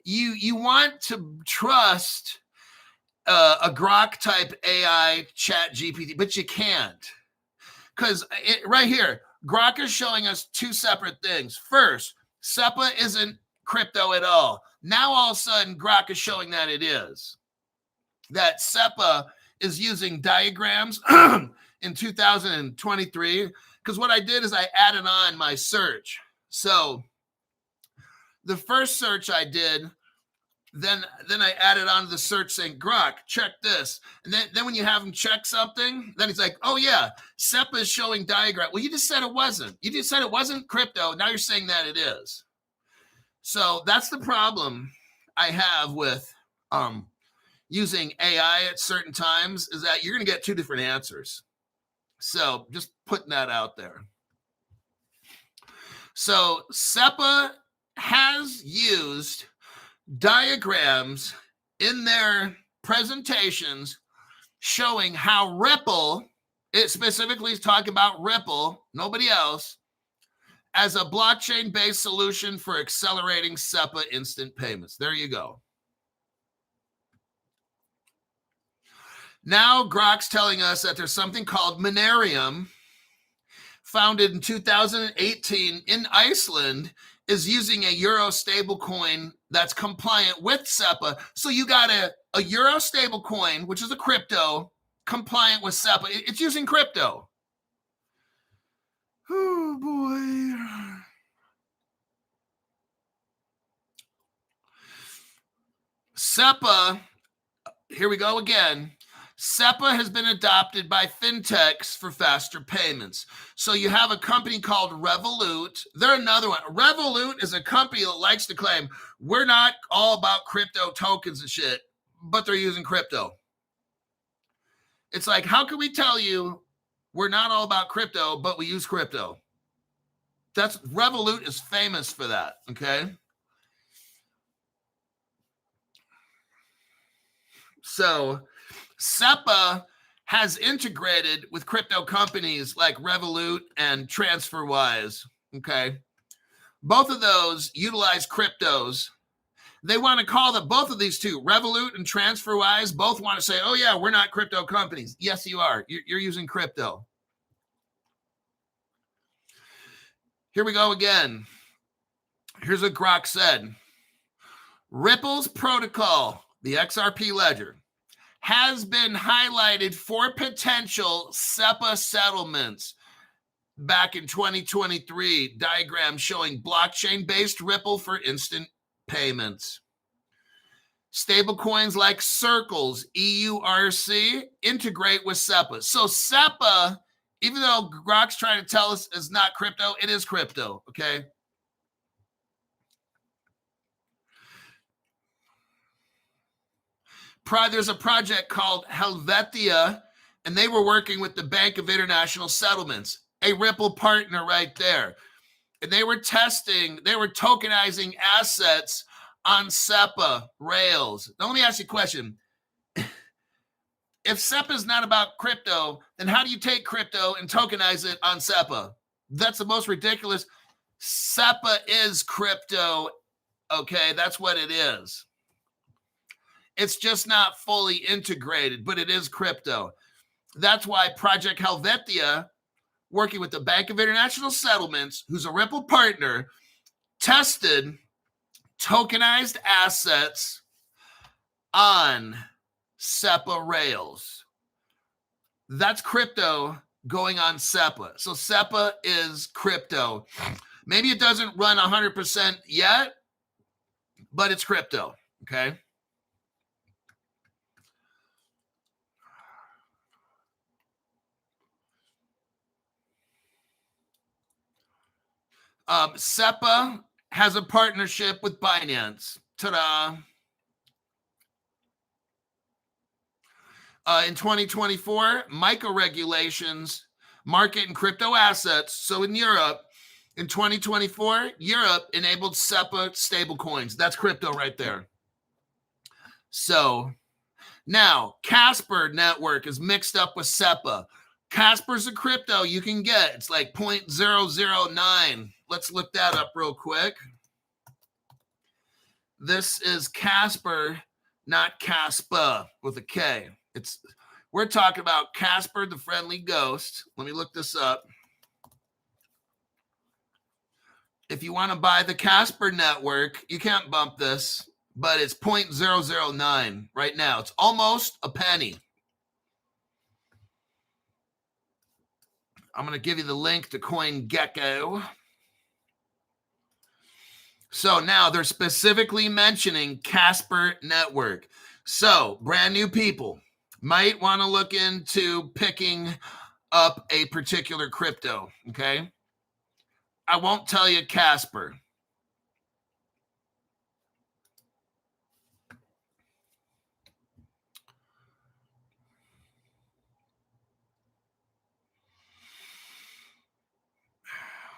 You want to trust a Grok type AI chat GPT, but you can't, because right here, Grok is showing us two separate things. First, SEPA isn't crypto at all. Now all of a sudden, Grok is showing that it is. That SEPA is using diagrams in 2023, because what I did is I added on my search. So the first search I did, then I added on to the search saying, Grok, check this. And then when you have him check something, then he's like, oh yeah, SEPA is showing diagram. Well, you just said it wasn't. You just said it wasn't crypto. Now you're saying that it is. So that's the problem I have with using AI at certain times, is that you're going to get two different answers. So just putting that out there. So SEPA has used diagrams in their presentations showing how Ripple, it specifically is talking about Ripple, nobody else, as a blockchain-based solution for accelerating SEPA instant payments. There you go. Now Grok's telling us that there's something called Monerium, founded in 2018 in Iceland, is using a euro stablecoin that's compliant with SEPA. So you got a euro stablecoin, which is a crypto, compliant with SEPA. It's using crypto. Oh, boy. SEPA, here we go again. SEPA has been adopted by fintechs for faster payments. So you have a company called Revolut. They're another one. Revolut is a company that likes to claim we're not all about crypto tokens and shit, but they're using crypto. It's like, how can we tell you we're not all about crypto, but we use crypto? That's Revolut is famous for that, okay? So SEPA has integrated with crypto companies like Revolut and TransferWise, okay? Both of those utilize cryptos. They want to call both of these two, Revolut and TransferWise, both want to say, oh yeah, we're not crypto companies. Yes, you are. You're using crypto. Here we go again. Here's what Grok said. Ripple's protocol, the XRP ledger, has been highlighted for potential SEPA settlements. Back in 2023, diagram showing blockchain-based Ripple for instant payments. Stablecoins like Circle's EURC integrate with SEPA. So SEPA, even though Grok's trying to tell us it's not crypto, it is crypto, okay? There's a project called Helvetia, and they were working with the Bank of International Settlements, a Ripple partner right there. And they were tokenizing assets on SEPA rails. Now, let me ask you a question. If SEPA is not about crypto, then how do you take crypto and tokenize it on SEPA? That's the most ridiculous. SEPA is crypto, okay? That's what it is. It's just not fully integrated, but it is crypto. That's why Project Helvetia, working with the Bank of International Settlements, who's a Ripple partner, tested tokenized assets on SEPA rails. That's crypto going on SEPA. So SEPA is crypto. Maybe it doesn't run 100% yet, but it's crypto, okay? SEPA has a partnership with Binance. Ta-da. In 2024, MiCA regulations market and crypto assets. So in Europe, in 2024, Europe enabled SEPA stablecoins. That's crypto right there. So now Casper network is mixed up with SEPA. Casper's a crypto you can get. It's like 0.009. Let's look that up real quick. This is Casper, not Caspa with a K. We're talking about Casper the Friendly Ghost. Let me look this up. If you want to buy the Casper network, you can't bump this, but it's 0.009 right now. It's almost a penny. I'm going to give you the link to CoinGecko. So now they're specifically mentioning Casper Network. So brand new people might want to look into picking up a particular crypto, okay? I won't tell you Casper.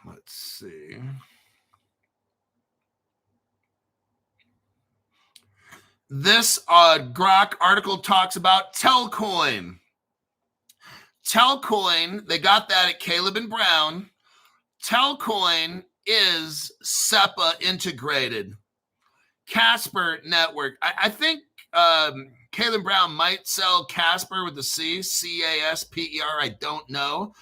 Let's see. This Grok article talks about Telcoin. Telcoin, they got that at Caleb and Brown. Telcoin is SEPA integrated. Casper Network. I think Caleb Brown might sell Casper with the C, C-A-S-P-E-R. I don't know.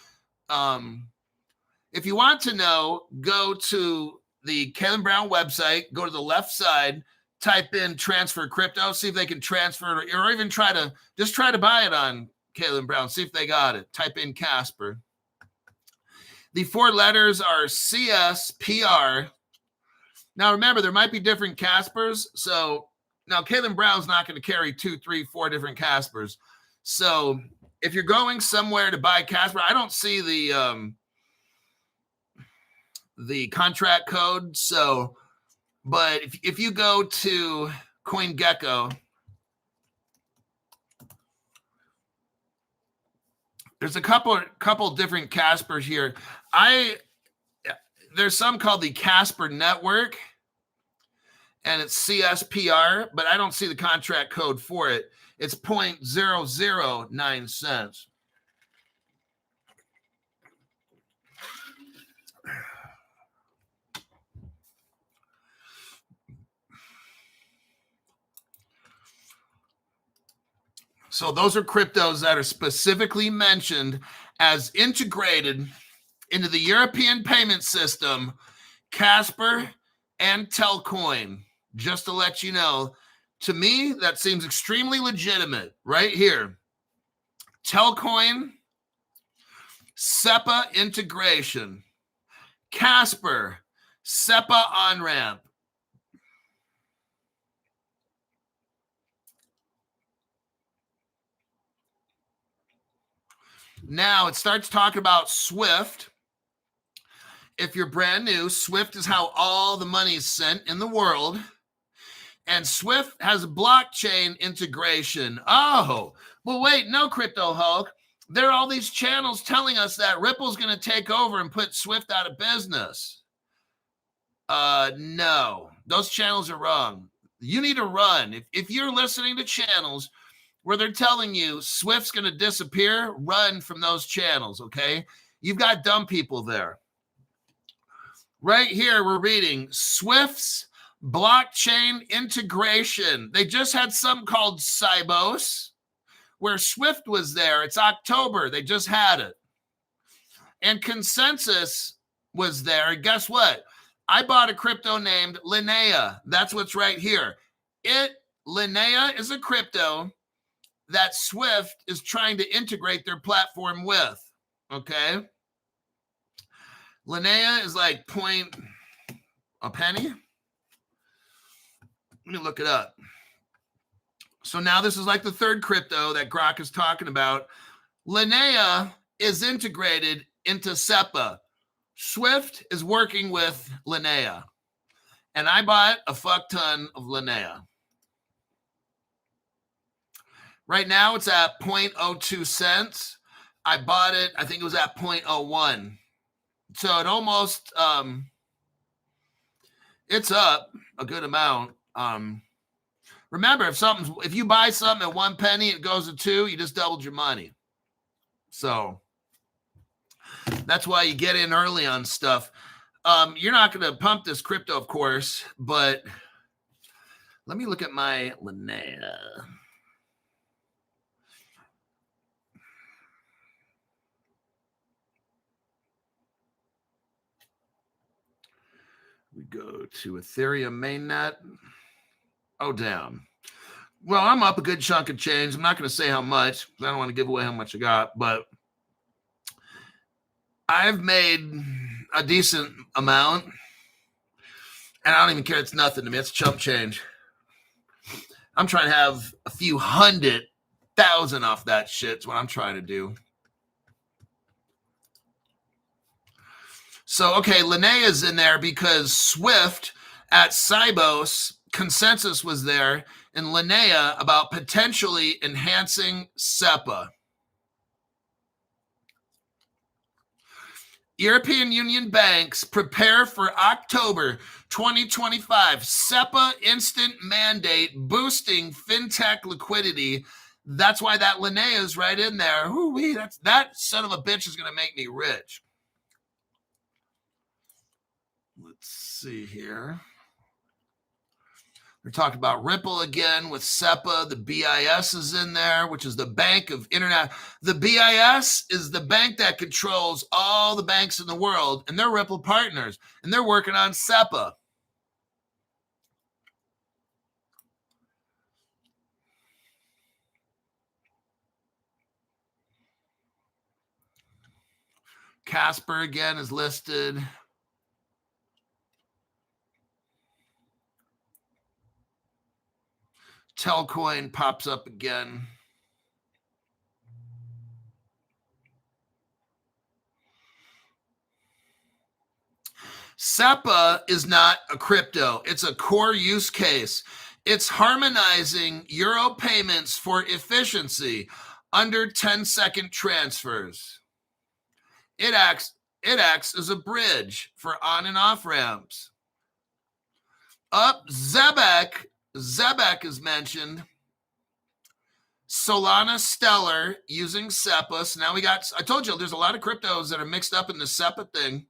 If you want to know, go to the Caleb Brown website, go to the left side, type in transfer crypto, see if they can transfer it, or even try to buy it on Caleb Brown, see if they got it. Type in Casper. The 4 letters are CSPR. Now remember, there might be different Caspers. So now Caleb Brown's not going to carry 2, 3, 4 different Caspers. So if you're going somewhere to buy Casper, I don't see the contract code. So, but if you go to CoinGecko, There's a couple different Caspers here. There's some called the Casper Network, and it's CSPR, but I don't see the contract code for it. It's 0.009 cents. So those are cryptos that are specifically mentioned as integrated into the European payment system, Casper and Telcoin. Just to let you know, to me, that seems extremely legitimate right here. Telcoin, SEPA integration, Casper, SEPA on-ramp. Now it starts talking about Swift. If you're brand new, Swift is how all the money is sent in the world. And Swift has blockchain integration. Oh, well, wait, no, Crypto Hulk. There are all these channels telling us that Ripple's going to take over and put Swift out of business. No, those channels are wrong. You need to run. If you're listening to channels where they're telling you Swift's going to disappear, run from those channels, okay? You've got dumb people there. Right here, we're reading Swift's blockchain integration. They just had something called Sibos, where Swift was there. It's October. They just had it. And Consensus was there. And guess what? I bought a crypto named Linnea. That's what's right here. Linnea is a crypto that Swift is trying to integrate their platform with. Okay? Linnea is like a penny. Let me look it up. So now this is like the third crypto that Grok is talking about. Linnea is integrated into SEPA. Swift is working with Linnea. And I bought a fuck ton of Linnea. Right now it's at 0.02 cents. I bought it, I think it was at 0.01. So it almost, it's up a good amount. Remember, if you buy something at 1 penny, it goes to 2, you just doubled your money. So that's why you get in early on stuff. You're not going to pump this crypto, of course, but let me look at my Linnea. We go to Ethereum mainnet. Oh, damn. Well, I'm up a good chunk of change. I'm not going to say how much. I don't want to give away how much I got, but I've made a decent amount. And I don't even care. It's nothing to me. It's chump change. I'm trying to have a few 100,000 off that shit. It's what I'm trying to do. So, okay, Linnea's in there because Swift at Sibos, Consensus was there, and Linnea about potentially enhancing SEPA. European Union banks prepare for October 2025 SEPA instant mandate boosting fintech liquidity. That's why that Linnea is right in there. Ooh-wee, that son of a bitch is going to make me rich. Let's see here. We're talking about Ripple again with SEPA. The BIS is in there, which is the Bank of Internet. The BIS is the bank that controls all the banks in the world, and they're Ripple partners, and they're working on SEPA. Casper again is listed. Telcoin pops up again. SEPA is not a crypto. It's a core use case. It's harmonizing euro payments for efficiency. under 10-second transfers. It acts as a bridge for on and off ramps. Up, Zebek is mentioned. Solana Stellar using SEPA. So now I told you there's a lot of cryptos that are mixed up in the SEPA thing.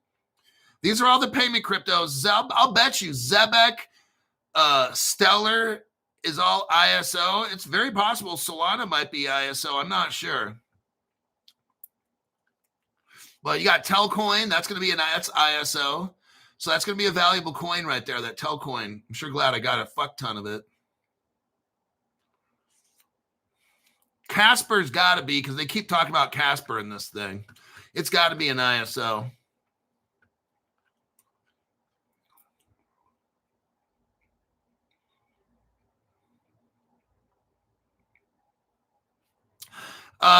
These are all the payment cryptos. I'll bet you Zebek, Stellar is all ISO. It's very possible Solana might be ISO. I'm not sure. But you got Telcoin. That's ISO. So that's going to be a valuable coin right there, that Telcoin. I'm sure glad I got a fuck ton of it. Casper's got to be, because they keep talking about Casper in this thing. It's got to be an ISO.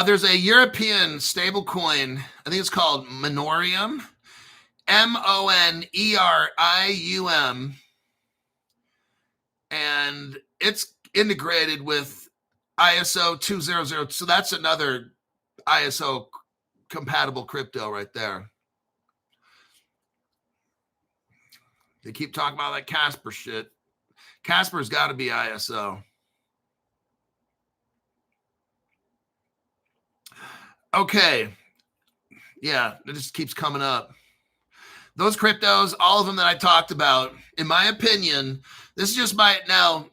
There's a European stablecoin. I think it's called Monerium. Monerium. And it's integrated with ISO 200. So that's another ISO compatible crypto right there. They keep talking about that Casper shit. Casper's got to be ISO. Okay. Yeah, it just keeps coming up. Those cryptos, all of them that I talked about, in my opinion, this is just now,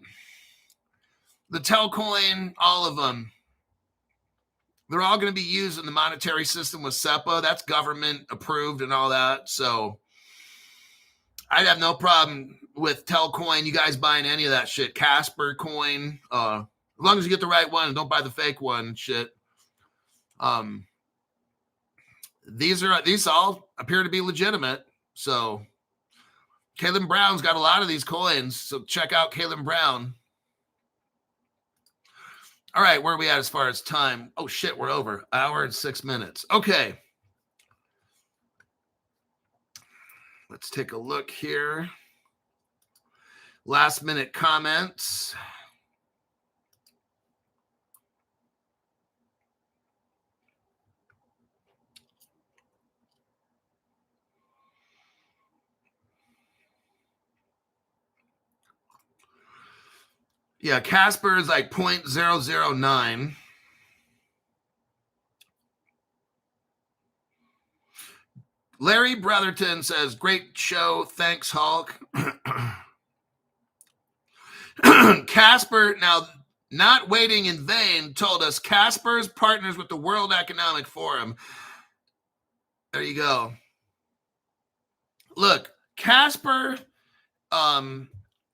the Telcoin, all of them, they're all going to be used in the monetary system with SEPA. That's government approved and all that. So I'd have no problem with Telcoin, you guys buying any of that shit. Casper coin, as long as you get the right one and don't buy the fake one shit. These all appear to be legitimate. So Caleb Brown's got a lot of these coins. So check out Caleb Brown. All right, where are we at as far as time? Oh shit, we're over. Hour and 6 minutes. Okay. Let's take a look here. Last minute comments. Yeah, Casper is like 0.009. Larry Brotherton says, great show. Thanks, Hulk. Casper, now, not waiting in vain, told us Casper's partners with the World Economic Forum. There you go. Look, Casper,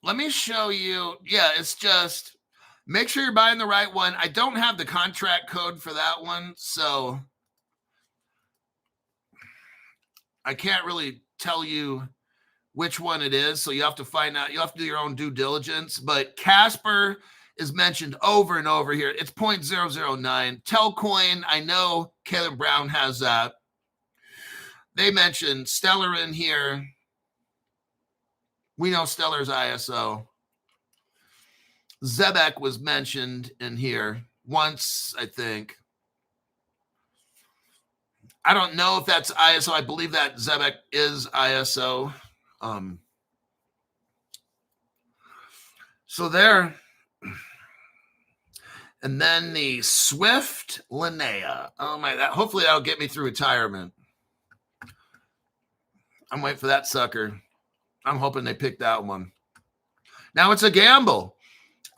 let me show you. Yeah, it's just make sure you're buying the right one. I don't have the contract code for that one, so I can't really tell you which one it is. So you have to find out. You have to do your own due diligence. But Casper is mentioned over and over here. It's 0.009. Telcoin, I know Caleb Brown has that. They mentioned Stellar in here. We know Stellar's ISO. Zebek was mentioned in here once, I think. I don't know if that's ISO. I believe that Zebek is ISO. So there. And then the Swift Linnea. Oh my, hopefully that'll get me through retirement. I'm waiting for that sucker. I'm hoping they pick that one. Now it's a gamble.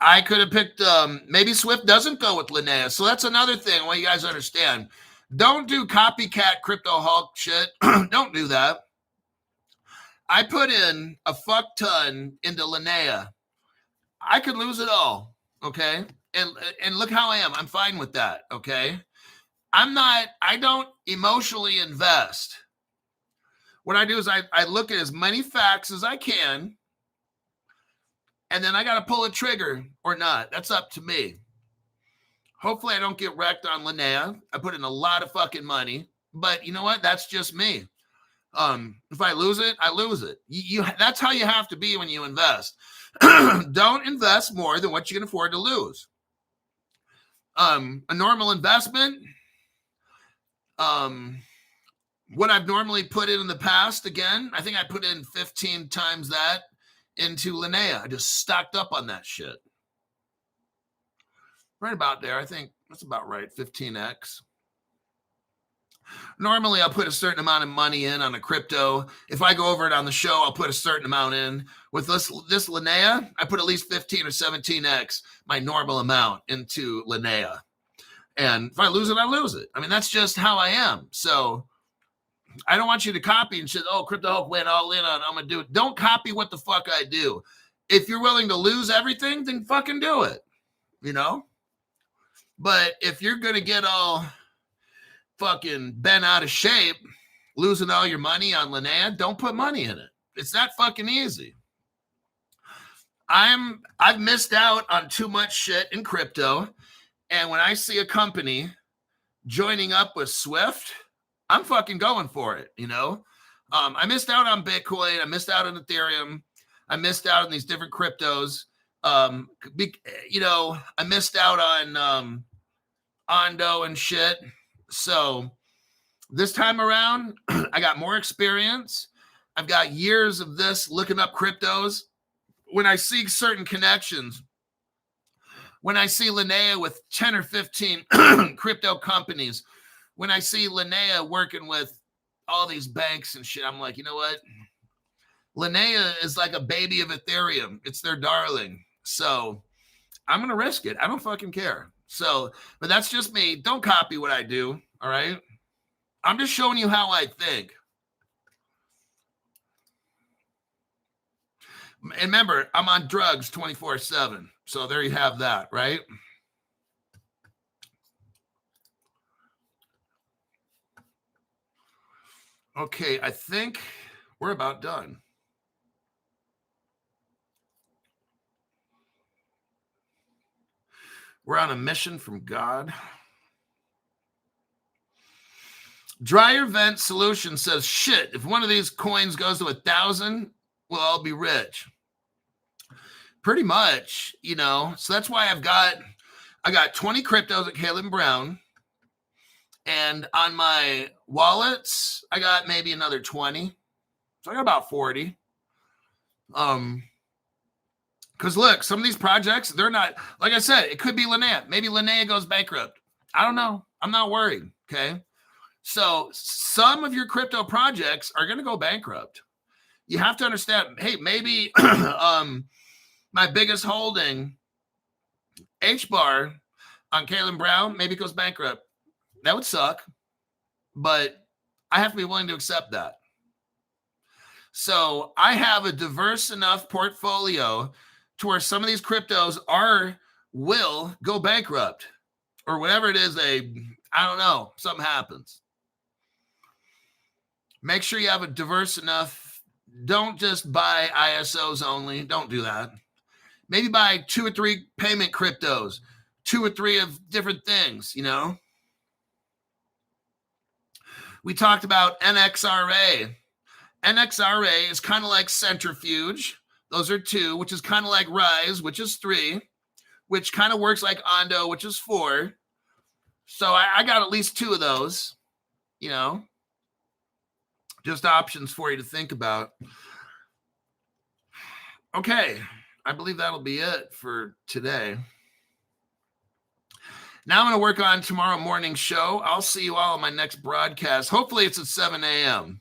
I could have picked, maybe Swift doesn't go with Linnea. So that's another thing I want you guys to understand. Don't do copycat crypto Hulk shit. Don't do that. I put in a fuck ton into Linnea. I could lose it all. Okay. And look how I am. I'm fine with that. Okay. I don't emotionally invest. What I do is I look at as many facts as I can, and then I got to pull a trigger or not. That's up to me. Hopefully I don't get wrecked on Linnea. I put in a lot of fucking money, but you know what? That's just me. If I lose it, I lose it. That's how you have to be when you invest. Don't invest more than what you can afford to lose. A normal investment, what I've normally put in the past, again, I think I put in 15 times that into Linnea. I just stocked up on that shit. Right about there. I think that's about right. 15x. Normally, I'll put a certain amount of money in on a crypto. If I go over it on the show, I'll put a certain amount in. With this Linnea, I put at least 15 or 17x my normal amount into Linnea. And if I lose it, I lose it. I mean, that's just how I am. So I don't want you to copy and say, oh, Crypto Hulk went all in on, I'm going to do it. Don't copy what the fuck I do. If you're willing to lose everything, then fucking do it, you know? But if you're going to get all fucking bent out of shape, losing all your money on Linnea, don't put money in it. It's that fucking easy. I've missed out on too much shit in crypto. And when I see a company joining up with Swift, I'm fucking going for it, you know? I missed out on Bitcoin. I missed out on Ethereum. I missed out on these different cryptos. You know, I missed out on Ondo and shit. So this time around, I got more experience. I've got years of this looking up cryptos. When I see certain connections, when I see Linnea with 10 or 15 crypto companies, when I see Linnea working with all these banks and shit, I'm like, you know what? Linnea is like a baby of Ethereum. It's their darling. So I'm going to risk it. I don't fucking care. So, but that's just me. Don't copy what I do. All right. I'm just showing you how I think. And remember, I'm on drugs 24/7. So there you have that, right? Okay, I think we're about done. We're on a mission from God. Dryer Vent Solution says, shit, if one of these coins goes to 1,000, we'll all be rich. Pretty much, you know. So that's why I got 20 cryptos at Caleb Brown. And on my wallets, I got maybe another 20. So I got about 40. Because look, some of these projects, they're not, like I said, it could be Linnea. Maybe Linnea goes bankrupt. I don't know. I'm not worried. Okay. So some of your crypto projects are going to go bankrupt. You have to understand, hey, maybe my biggest holding, HBAR on Caleb Brown, maybe goes bankrupt. That would suck, but I have to be willing to accept that. So I have a diverse enough portfolio to where some of these cryptos will go bankrupt or whatever it is. I don't know, something happens. Make sure you have a diverse enough. Don't just buy ISOs only. Don't do that. Maybe buy 2 or 3 payment cryptos, 2 or 3 of different things, you know. We talked about NXRA. NXRA is kind of like Centrifuge. Those are 2, which is kind of like Rise, which is 3, which kind of works like Ondo, which is 4. So I got at least 2 of those, you know, just options for you to think about. Okay, I believe that'll be it for today. Now I'm going to work on tomorrow morning's show. I'll see you all on my next broadcast. Hopefully it's at 7 a.m.